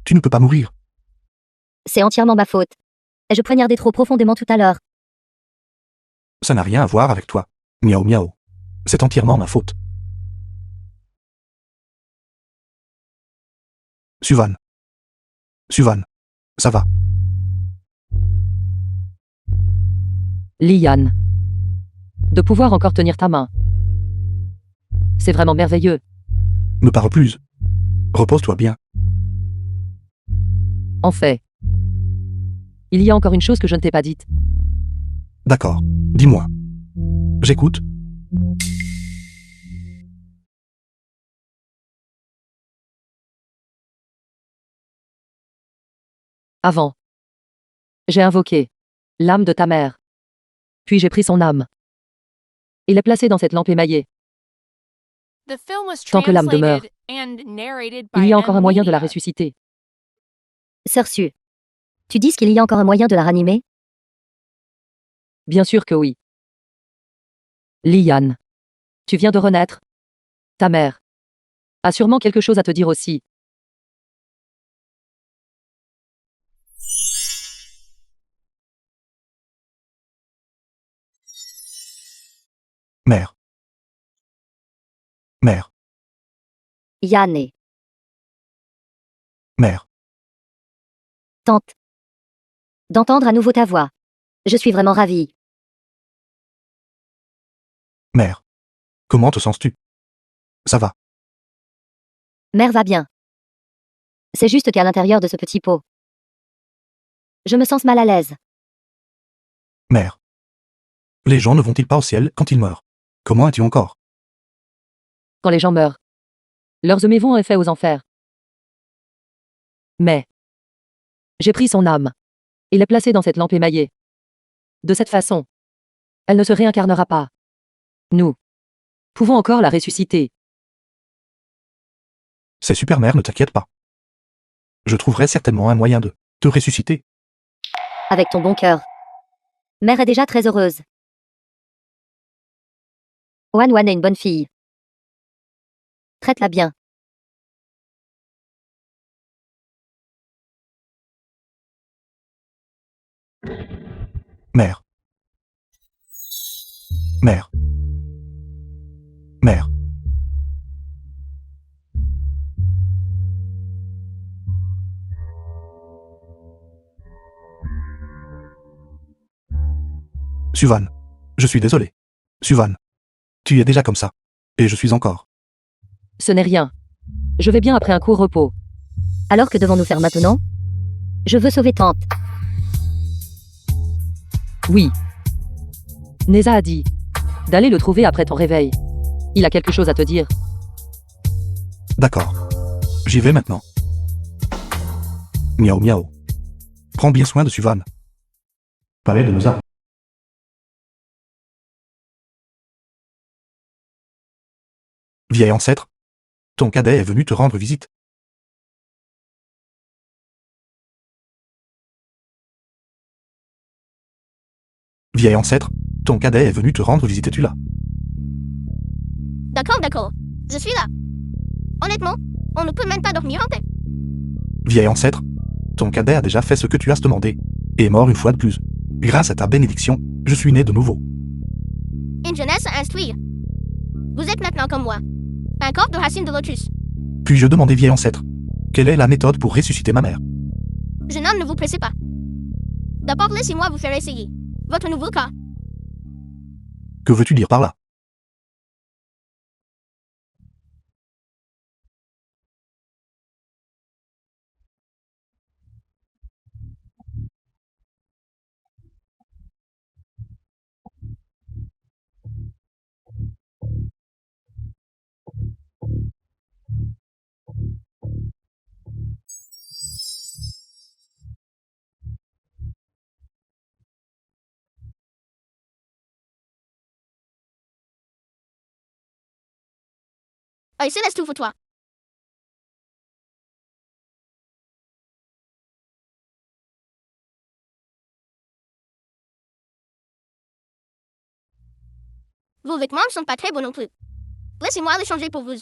Tu ne peux pas mourir. C'est entièrement ma faute. Ai-je poignardé trop profondément tout à l'heure? Ça n'a rien à voir avec toi. Miao miao. C'est entièrement ma faute. Suvan. Suvan. Ça va. Liane. De pouvoir encore tenir ta main. C'est vraiment merveilleux. Ne parle plus. Repose-toi bien. En fait, il y a encore une chose que je ne t'ai pas dite. D'accord. Dis-moi. J'écoute. Avant, j'ai invoqué l'âme de ta mère. Puis j'ai pris son âme et l'ai placée dans cette lampe émaillée. The film was Tant que l'âme demeure, translated and narrated by Il y a encore un M moyen de la Media. ressusciter. Sœur Su. Tu dis qu'il y a encore un moyen de la ranimer? Bien sûr que oui. Liane, tu viens de renaître. Ta mère a sûrement quelque chose à te dire aussi. Mère. Mère. Yann. Mère. Tente d'entendre à nouveau ta voix. Je suis vraiment ravie. Mère. Comment te sens-tu? Ça va. Mère va bien. C'est juste qu'à l'intérieur de ce petit pot, je me sens mal à l'aise. Mère. Les gens ne vont-ils pas au ciel quand ils meurent? Comment es-tu encore? Quand les gens meurent, leurs œuvres vont en effet aux enfers. Mais j'ai pris son âme et l'ai placée dans cette lampe émaillée. De cette façon, elle ne se réincarnera pas. Nous pouvons encore la ressusciter. C'est super, mère, ne t'inquiète pas. Je trouverai certainement un moyen de te ressusciter. Avec ton bon cœur. Mère est déjà très heureuse. Wan Wan est une bonne fille. Traite-la bien. Mère. Suvan. Je suis désolé. Suvan. Tu es déjà comme ça. Et je suis encore. Ce n'est rien. Je vais bien après un court repos. Alors que devons-nous faire maintenant? Je veux sauver Tante. Oui. Neza a dit d'aller le trouver après ton réveil. Il a quelque chose à te dire. D'accord. J'y vais maintenant. Miaou miaou. Prends bien soin de Suvan. Palais de Noza. Vieil ancêtre. Ton cadet est venu te rendre visite. Vieil ancêtre. Ton cadet est venu te rendre visite, es-tu là? D'accord, d'accord. Je suis là. Honnêtement, on ne peut même pas dormir en paix. Vieil ancêtre. Ton cadet a déjà fait ce que tu as demandé. Et est mort une fois de plus. Grâce à ta bénédiction, je suis né de nouveau. Une jeunesse à instruire. Vous êtes maintenant comme moi. Un corps de racine de lotus. Puis-je demander, vieil ancêtre, quelle est la méthode pour ressusciter ma mère? Jeune homme, ne vous pressez pas. D'abord, laissez-moi vous faire essayer. Votre nouveau corps. Que veux-tu dire par là? Œil céleste, ouvre-toi. Vos vêtements ne sont pas très beaux non plus. Laissez-moi les changer pour vous.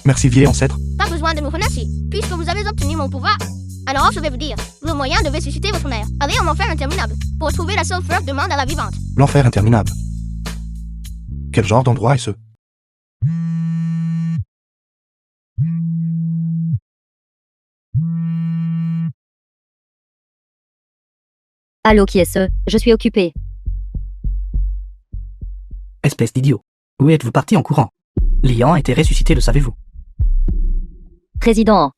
Merci, vieil ancêtre. Pas besoin de me remercier, puisque vous avez obtenu mon pouvoir. Alors je vais vous dire, le moyen de ressusciter votre mère. Allez en enfer interminable. Pour trouver la seule fleur de monde à la vivante. L'enfer interminable. Quel genre d'endroit est-ce? Allô, qui est ce? Je suis occupé. Espèce d'idiot. Où êtes-vous parti en courant? Lian a été ressuscité, le savez-vous? Président.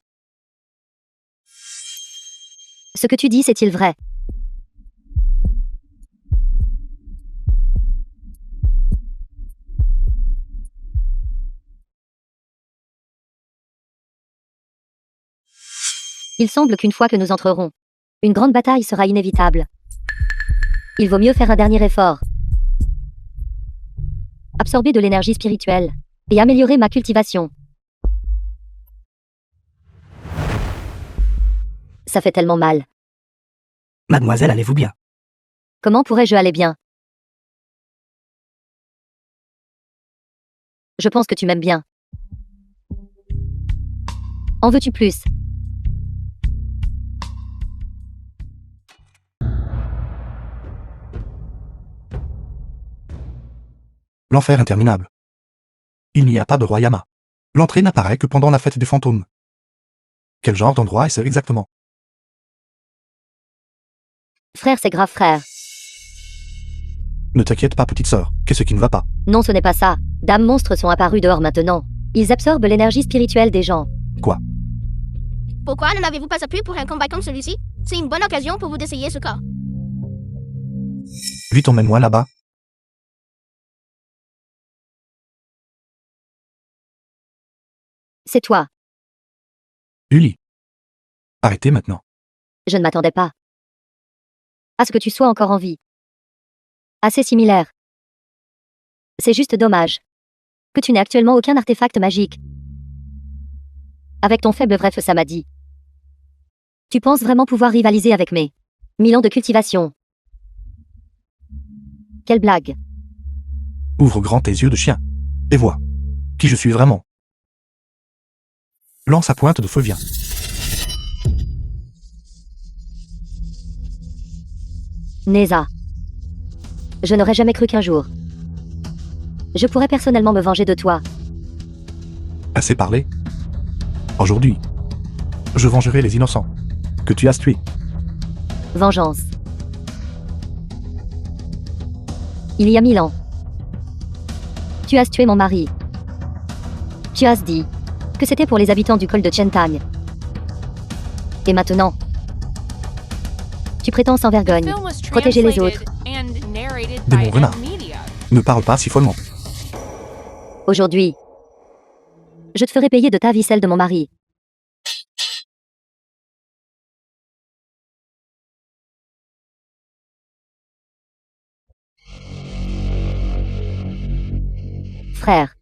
Ce que tu dis, c'est-il vrai? Il semble qu'une fois que nous entrerons, une grande bataille sera inévitable. Il vaut mieux faire un dernier effort. Absorber de l'énergie spirituelle et améliorer ma cultivation. Ça fait tellement mal. Mademoiselle, allez-vous bien? Comment pourrais-je aller bien? Je pense que tu m'aimes bien. En veux-tu plus? L'enfer interminable. Il n'y a pas de roi Yama. L'entrée n'apparaît que pendant la fête des fantômes. Quel genre d'endroit est-ce exactement? Frère, c'est grave, frère. Ne t'inquiète pas, petite sœur, qu'est-ce qui ne va pas? Non, ce n'est pas ça. Dames monstres sont apparus dehors maintenant. Ils absorbent l'énergie spirituelle des gens. Quoi? Pourquoi ne n'avez-vous pas appuyé pour un combat comme celui-ci? C'est une bonne occasion pour vous d'essayer ce corps. Vite, emmène-moi là-bas. C'est toi. Uli. Arrêtez maintenant. Je ne m'attendais pas à ce que tu sois encore en vie. Assez similaire. C'est juste dommage que tu n'aies actuellement aucun artefact magique. Avec ton faible bref samadhi. Tu penses vraiment pouvoir rivaliser avec mes 1000 ans de cultivation? Quelle blague. Ouvre grand tes yeux de chien. Et vois. Qui je suis vraiment. Lance à pointe de feu, viens. Neza. Je n'aurais jamais cru qu'un jour je pourrais personnellement me venger de toi. Assez parlé. Aujourd'hui, je vengerai les innocents que tu as tués. Vengeance. Il y a 1000 ans. Tu as tué mon mari. Tu as dit que c'était pour les habitants du col de Chentang. Et maintenant, tu prétends sans The vergogne film was protéger les translated autres. and narrated Des by bons renards. M Media. Ne parle pas si follement. Aujourd'hui, je te ferai payer de ta vie celle de mon mari. Frère,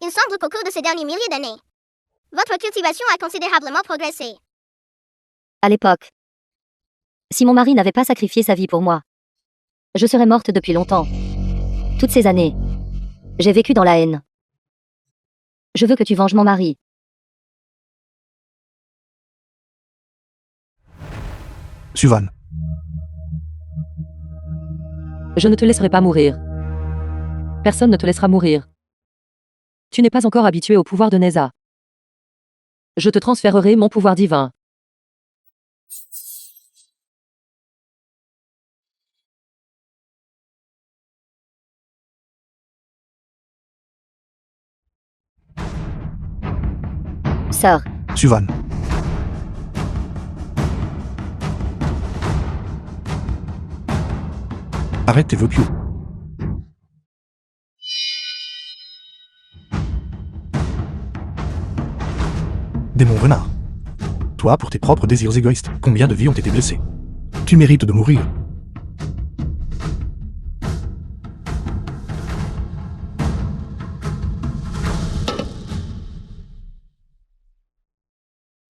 Il semble qu'au cours de ces derniers milliers d'années, votre cultivation a considérablement progressé. à l'époque, si mon mari n'avait pas sacrifié sa vie pour moi, je serais morte depuis longtemps. Toutes ces années, j'ai vécu dans la haine. Je veux que tu venges mon mari. Suvan, Je ne te laisserai pas mourir. Personne ne te laissera mourir. Tu n'es pas encore habitué au pouvoir de Neza. Je te transférerai mon pouvoir divin. Sœur, Suvan. Arrête tes vœux pieux. Démon renard. Toi, pour tes propres désirs égoïstes, combien de vies ont été blessées? Tu mérites de mourir.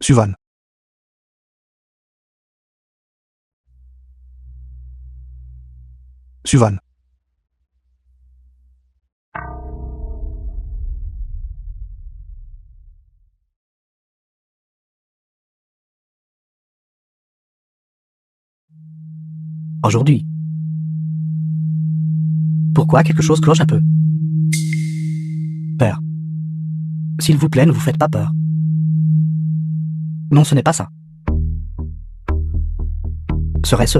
Suvan. Suvan. Aujourd'hui. Pourquoi quelque chose cloche un peu? Père. S'il vous plaît, ne vous faites pas peur. Non, ce n'est pas ça. Serait-ce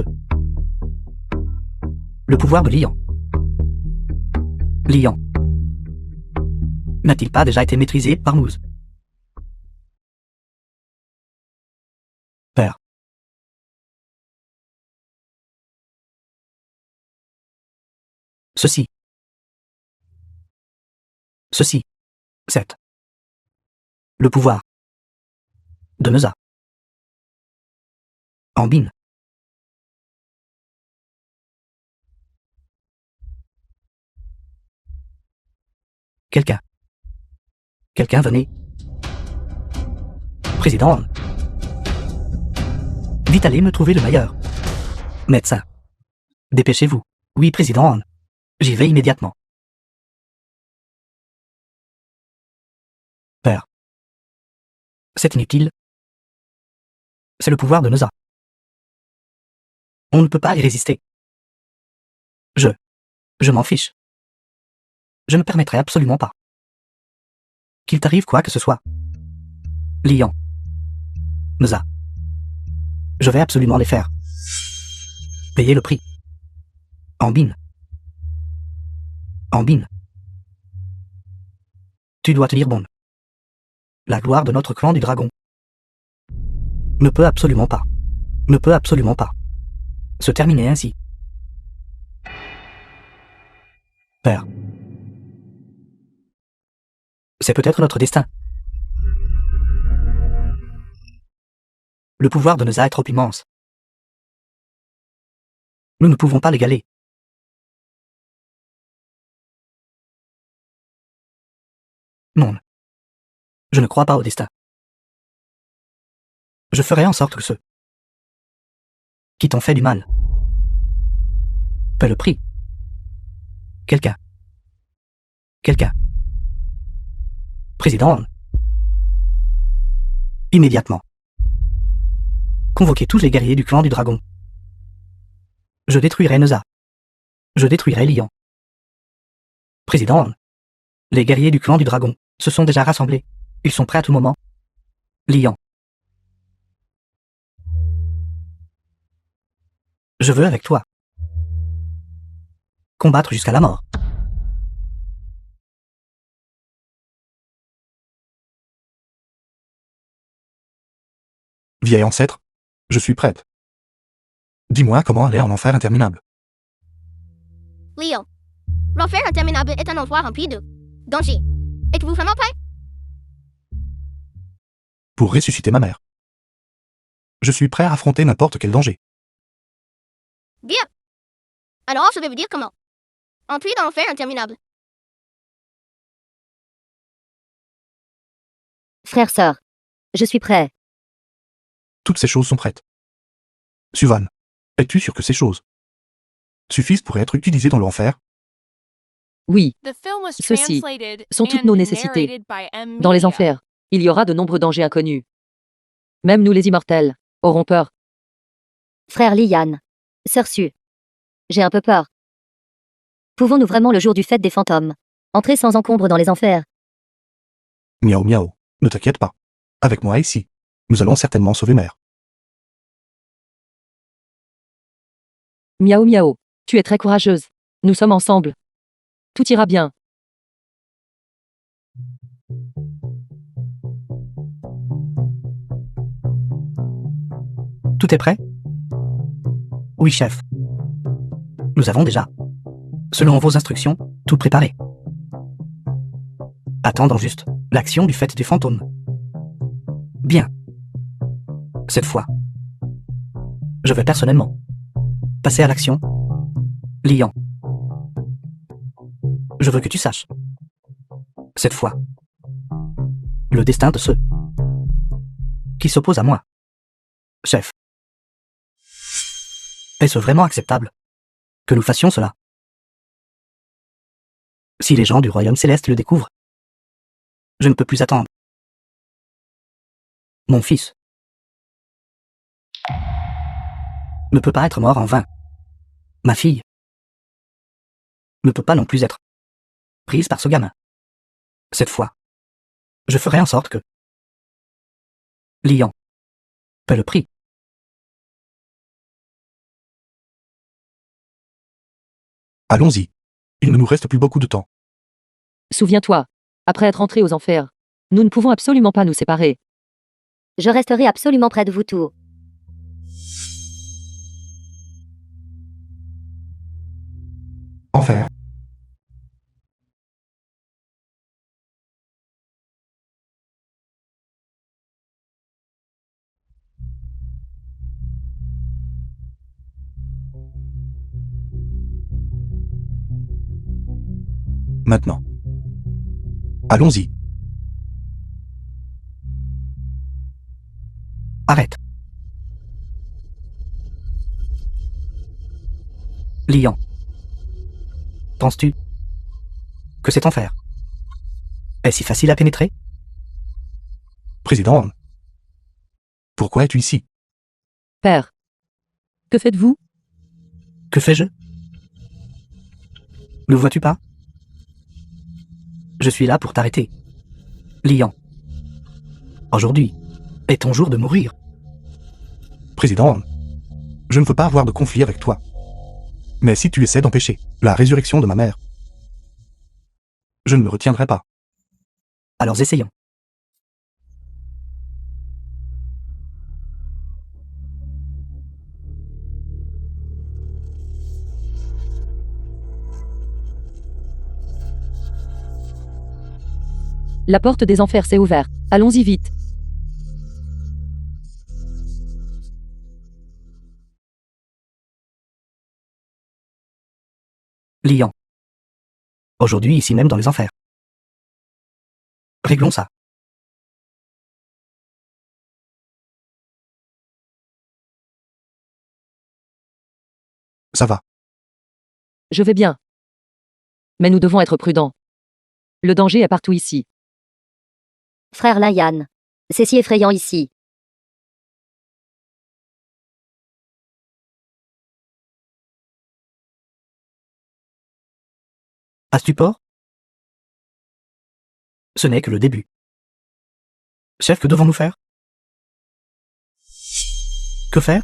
le pouvoir de Lian? Lian n'a-t-il pas déjà été maîtrisé par Moose? Père. Ceci, c'est le pouvoir de Neza. Ambine. Quelqu'un venez. Président. Vite allez me trouver le meilleur médecin. Dépêchez-vous. Oui, président. J'y vais immédiatement. Père. C'est inutile. C'est le pouvoir de Neza. On ne peut pas y résister. Je m'en fiche. Je ne permettrai absolument pas qu'il t'arrive quoi que ce soit. Lian. Neza. Je vais absolument les faire payer le prix. Ambine. Ambine. Tu dois tenir bon. La gloire de notre clan du dragon ne peut absolument pas se terminer ainsi. Père. C'est peut-être notre destin. Le pouvoir de Neza est trop immense. Nous ne pouvons pas l'égaler. Non. Je ne crois pas au destin. Je ferai en sorte que ceux qui t'ont fait du mal paient le prix. Quelqu'un. Président. Immédiatement. Convoquez tous les guerriers du clan du dragon. Je détruirai Neza. Je détruirai Lian. Président. Les guerriers du clan du dragon se sont déjà rassemblés. Ils sont prêts à tout moment. Liant. Je veux avec toi. Combattre jusqu'à la mort. Vieil ancêtre, je suis prête. Dis-moi comment aller en enfer interminable. Leo. L'enfer interminable est un endroit rempli de danger. Êtes-vous vraiment prêt? Pour ressusciter ma mère. Je suis prêt à affronter n'importe quel danger. Bien. Alors, je vais vous dire comment. Entrez dans l'enfer interminable. Frère, sœur. Je suis prêt. Toutes ces choses sont prêtes. Suvan, es-tu sûr que ces choses suffisent pour être utilisées dans l'enfer? Oui, The film was Ceci translated sont toutes and nos nécessités. narrated by M. dans les Media. enfers, il y aura de nombreux dangers inconnus. Même nous les immortels aurons peur. Frère Lian. Sœur Su. J'ai un peu peur. Pouvons-nous vraiment le jour du fête des fantômes entrer sans encombre dans les enfers? Miaou miaou, ne t'inquiète pas. Avec moi ici, nous allons certainement sauver mère. Miao Miao, tu es très courageuse. Nous sommes ensemble. Tout ira bien. Tout est prêt? Oui, chef. Nous avons déjà, selon vos instructions, tout préparé. Attendons juste l'action du fait des fantômes. Bien. Cette fois, je vais personnellement passer à l'action. Liant. Je veux que tu saches. Cette fois, le destin de ceux qui s'opposent à moi. Chef. Est-ce vraiment acceptable que nous fassions cela? Si les gens du royaume céleste le découvrent, je ne peux plus attendre. Mon fils ne peut pas être mort en vain. Ma fille ne peut pas non plus être prise par ce gamin. Cette fois, je ferai en sorte que Lian paie le prix. Allons-y. Il ne nous reste plus beaucoup de temps. Souviens-toi, après être entrés aux enfers, nous ne pouvons absolument pas nous séparer. Je resterai absolument près de vous tous. Enfer. Maintenant. Allons-y. Arrête. Lian. Penses-tu que cet enfer est si facile à pénétrer? Président, pourquoi es-tu ici? Père. Que faites-vous? Que fais-je? Ne vois-tu pas? Je suis là pour t'arrêter. Lian. Aujourd'hui est ton jour de mourir. Président, je ne veux pas avoir de conflit avec toi. Mais si tu essaies d'empêcher la résurrection de ma mère, je ne me retiendrai pas. Alors essayons. La porte des enfers s'est ouverte. Allons-y vite. Lian. Aujourd'hui, ici même dans les enfers. Réglons ça. Ça va. Je vais bien. Mais nous devons être prudents. Le danger est partout ici. Frère Lian. C'est si effrayant ici. As-tu peur? Ce n'est que le début. Chef, que devons-nous faire? Que faire?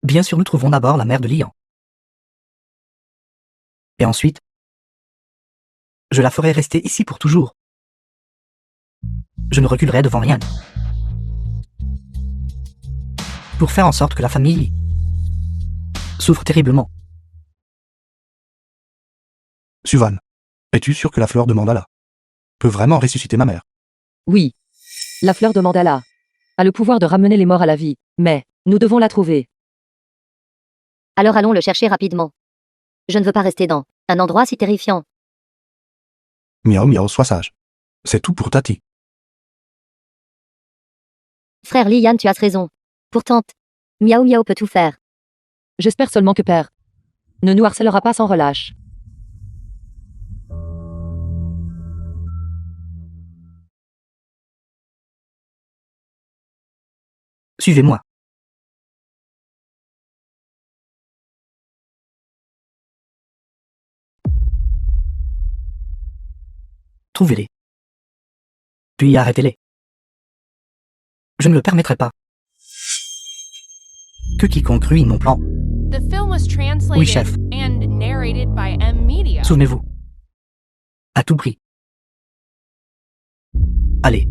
Bien sûr, nous trouvons d'abord la mère de Lian. Et ensuite, je la ferai rester ici pour toujours. Je ne reculerai devant rien. Pour faire en sorte que la famille souffre terriblement. Suvan, es-tu sûr que la fleur de mandala peut vraiment ressusciter ma mère? Oui. La fleur de mandala a le pouvoir de ramener les morts à la vie, mais nous devons la trouver. Alors allons le chercher rapidement. Je ne veux pas rester dans un endroit si terrifiant. Miao Miao, sois sage. C'est tout pour Tati. Frère Lian, tu as raison. Pourtant, Miao Miao peut tout faire. J'espère seulement que Père ne nous harcèlera pas sans relâche. Suivez-moi. Trouvez-les. Puis arrêtez-les. Je ne le permettrai pas. Que quiconque ruine mon plan. The film was translated Oui, chef. and narrated by M Media. Souvenez-vous. À tout prix. Allez.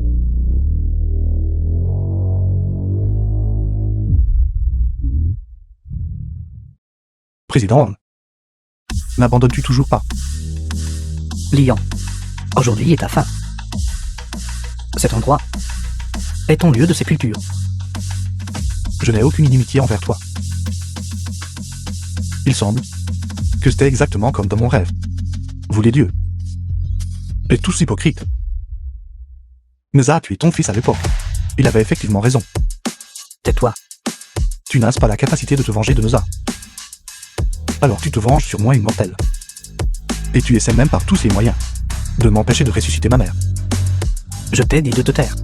Président, n'abandonnes-tu toujours pas? Lian. Aujourd'hui est ta fin. Cet endroit est ton lieu de sépulture. Je n'ai aucune inimitié envers toi. Il semble que c'était exactement comme dans mon rêve. Vous les dieux. Et tous hypocrites. Neza a tué ton fils à l'époque. Il avait effectivement raison. Tais-toi. Tu n'as pas la capacité de te venger de Neza. Alors tu te venges sur moi immortel. Et tu essaies même par tous les moyens de m'empêcher de ressusciter ma mère. Je t'ai dit de te taire.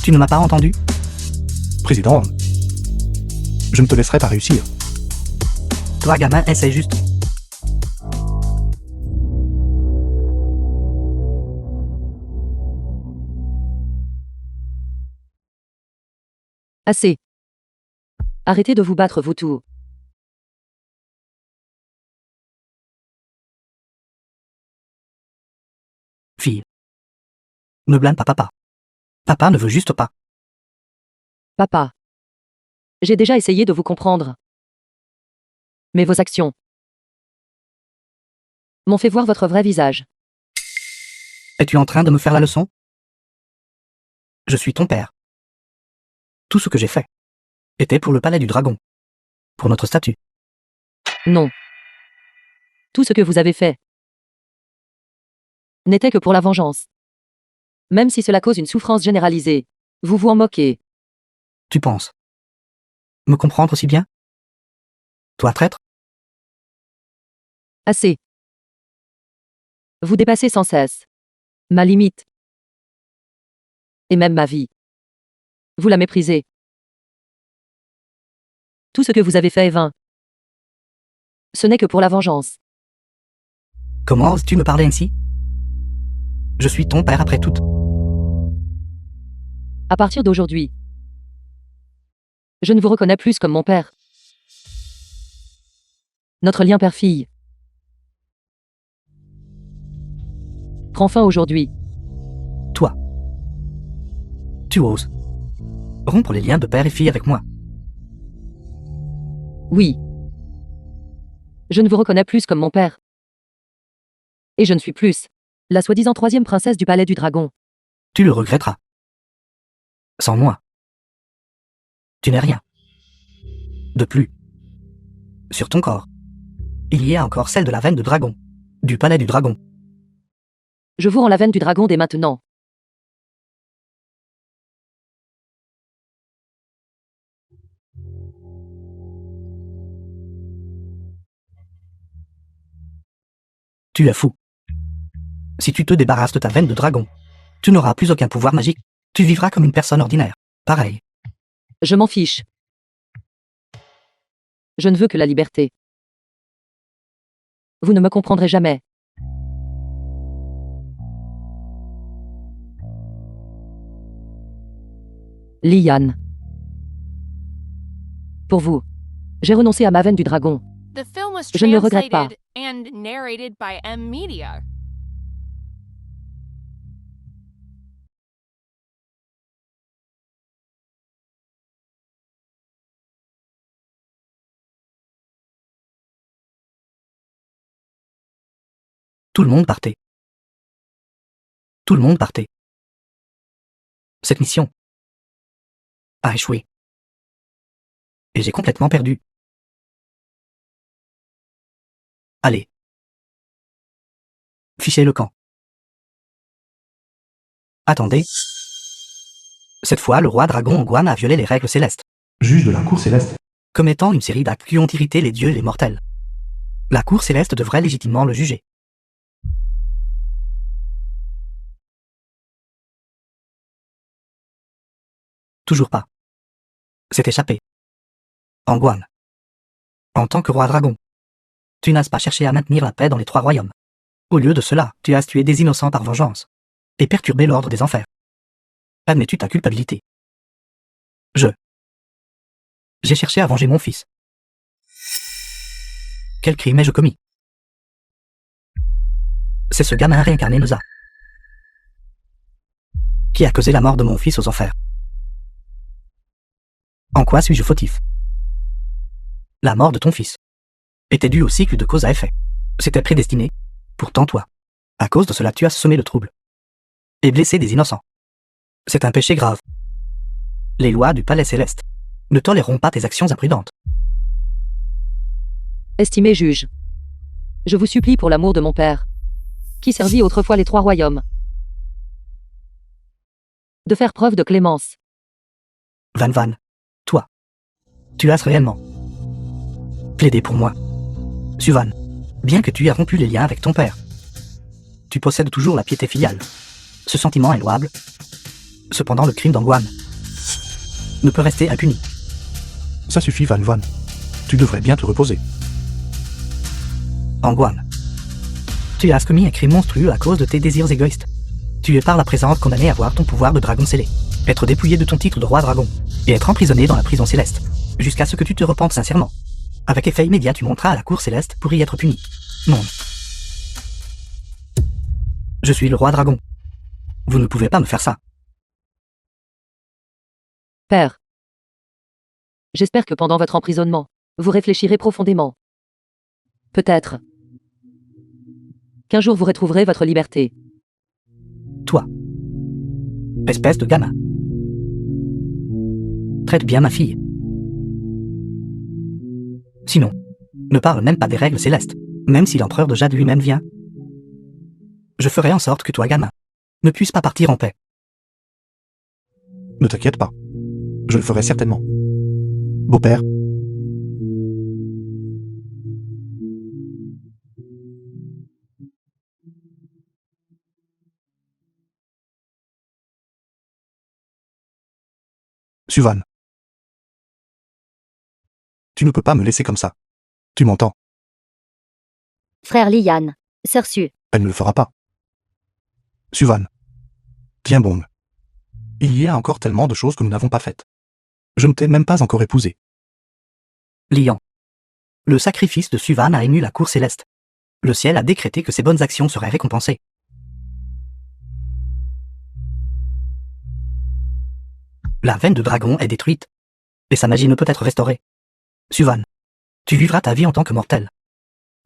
Tu ne m'as pas entendu? Président, je ne te laisserai pas réussir. Toi, gamin, essaie juste. Assez. Arrêtez de vous battre, vous tous. Fille. Ne blâme pas papa. Papa ne veut juste pas. Papa. J'ai déjà essayé de vous comprendre. Mais vos actions m'ont fait voir votre vrai visage. Es-tu en train de me faire la leçon? Je suis ton père. Tout ce que j'ai fait était pour le palais du dragon. Pour notre statut. Non. Tout ce que vous avez fait n'était que pour la vengeance. Même si cela cause une souffrance généralisée, vous vous en moquez. Tu penses me comprendre si bien? Toi, traître? Assez. Vous dépassez sans cesse ma limite. Et même ma vie. Vous la méprisez. Tout ce que vous avez fait est vain. Ce n'est que pour la vengeance. Comment oses-tu me parler ainsi? Je suis ton père après tout. À partir d'aujourd'hui, je ne vous reconnais plus comme mon père. Notre lien père-fille prend fin aujourd'hui. Toi. Tu oses rompre les liens de père et fille avec moi. Oui. Je ne vous reconnais plus comme mon père. Et je ne suis plus la soi-disant 3e princesse du palais du dragon. Tu le regretteras. Sans moi. Tu n'es rien. De plus. Sur ton corps, il y a encore celle de la veine de dragon. Du palais du dragon. Je vous rends la veine du dragon dès maintenant. Tu es fou. Si tu te débarrasses de ta veine de dragon, tu n'auras plus aucun pouvoir magique. Tu vivras comme une personne ordinaire. Pareil. Je m'en fiche. Je ne veux que la liberté. Vous ne me comprendrez jamais. Liane. Pour vous, j'ai renoncé à ma veine du dragon. The film was Je ne le regrette pas. translated and narrated by M Media. Tout le monde partait. Tout le monde partait. Cette mission a échoué. Et j'ai complètement perdu. Allez. Fichez le camp. Attendez. Cette fois, le roi dragon Ongwan a violé les règles célestes, Juge de la Cour céleste. commettant une série d'actes qui ont irrité les dieux et les mortels. La Cour céleste devrait légitimement le juger. Toujours pas. C'est échappé. Ongwan. En tant que roi dragon, tu n'as pas cherché à maintenir la paix dans les 3 royaumes. Au lieu de cela, tu as tué des innocents par vengeance et perturbé l'ordre des enfers. Admets-tu ta culpabilité? J'ai cherché à venger mon fils. Quel crime ai-je commis? C'est ce gamin réincarné Noza qui a causé la mort de mon fils aux enfers. En quoi suis-je fautif? La mort de ton fils était due au cycle de cause à effet. C'était prédestiné. Pourtant toi, à cause de cela tu as semé le trouble et blessé des innocents. C'est un péché grave. Les lois du palais céleste ne toléreront pas tes actions imprudentes. Estimé juge. Je vous supplie pour l'amour de mon père, qui servit autrefois les 3 royaumes, de faire preuve de clémence. Van Van, toi, tu as réellement plaidé pour moi. Suvan, bien que tu aies rompu les liens avec ton père, tu possèdes toujours la piété filiale. Ce sentiment est louable. Cependant, le crime d'Ongwan ne peut rester impuni. Ça suffit, Van Van. Tu devrais bien te reposer. Ongwan, tu as commis un crime monstrueux à cause de tes désirs égoïstes. Tu es par la présente condamné à voir ton pouvoir de dragon scellé, être dépouillé de ton titre de roi dragon, et être emprisonné dans la prison céleste, jusqu'à ce que tu te repentes sincèrement. Avec effet immédiat, tu monteras à la cour céleste pour y être puni. Non. Je suis le roi dragon. Vous ne pouvez pas me faire ça. Père. J'espère que pendant votre emprisonnement, vous réfléchirez profondément. Peut-être qu'un jour vous retrouverez votre liberté. Toi, espèce de gamin, traite bien ma fille. Sinon, ne parle même pas des règles célestes, même si l'empereur de Jade lui-même vient. Je ferai en sorte que toi, gamin, ne puisse pas partir en paix. Ne t'inquiète pas. Je le ferai certainement. Beau-père. Suvan. Tu ne peux pas me laisser comme ça. Tu m'entends? Frère Liane. Sœur Su. Elle ne le fera pas. Suvan. Tiens bon. Il y a encore tellement de choses que nous n'avons pas faites. Je ne t'ai même pas encore épousé. Lian. Le sacrifice de Suvan a ému la cour céleste. Le ciel a décrété que ses bonnes actions seraient récompensées. La veine de dragon est détruite, et sa magie ne peut être restaurée. Suvan, tu vivras ta vie en tant que mortel,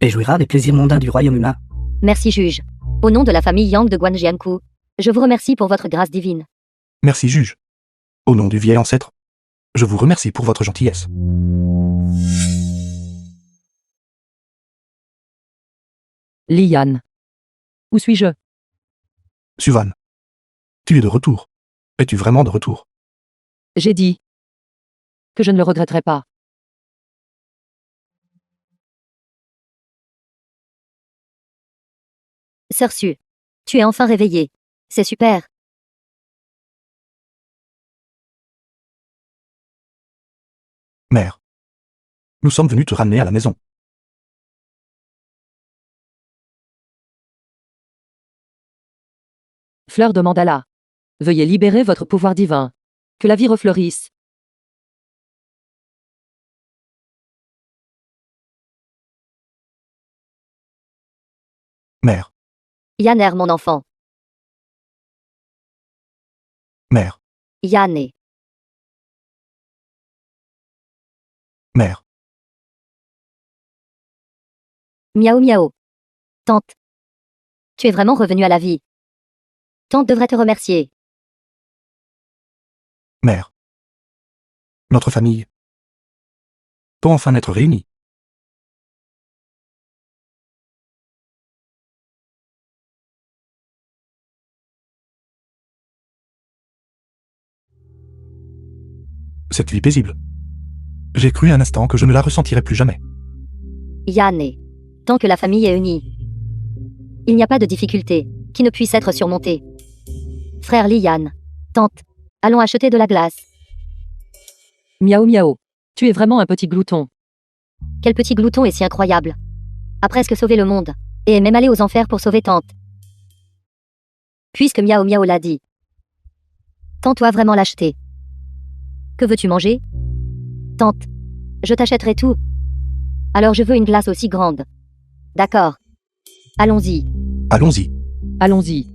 et jouiras des plaisirs mondains du royaume humain. Merci juge. Au nom de la famille Yang de Guanjianku, je vous remercie pour votre grâce divine. Merci, juge. Au nom du vieil ancêtre, je vous remercie pour votre gentillesse. Liane. Où suis-je? Suvan. Tu es de retour. Es-tu vraiment de retour? J'ai dit que je ne le regretterai pas. Sœur Su. Tu es enfin réveillée. C'est super. Mère. Nous sommes venus te ramener à la maison. Fleur de mandala. Veuillez libérer votre pouvoir divin. Que la vie refleurisse. Mère, Yanner, mon enfant. mère, Yanné. mère, Miaou miaou. Tante. Tu es vraiment revenue à la vie. Tante devrait te remercier. mère. Notre famille peut enfin être réunie. Cette vie paisible. J'ai cru un instant que je ne la ressentirais plus jamais. Yanné. Tant que la famille est unie. Il n'y a pas de difficulté qui ne puisse être surmontée. Frère Liane. Tante. Allons acheter de la glace. Miaou miaou. Tu es vraiment un petit glouton. Quel petit glouton est si incroyable. A presque sauvé le monde. Et est même allé aux enfers pour sauver Tante. Puisque Miao Miao l'a dit. Tante doit vraiment l'acheter. Que veux-tu manger? Tante. Je t'achèterai tout. Alors je veux une glace aussi grande. D'accord. Allons-y. Allons-y. Allons-y.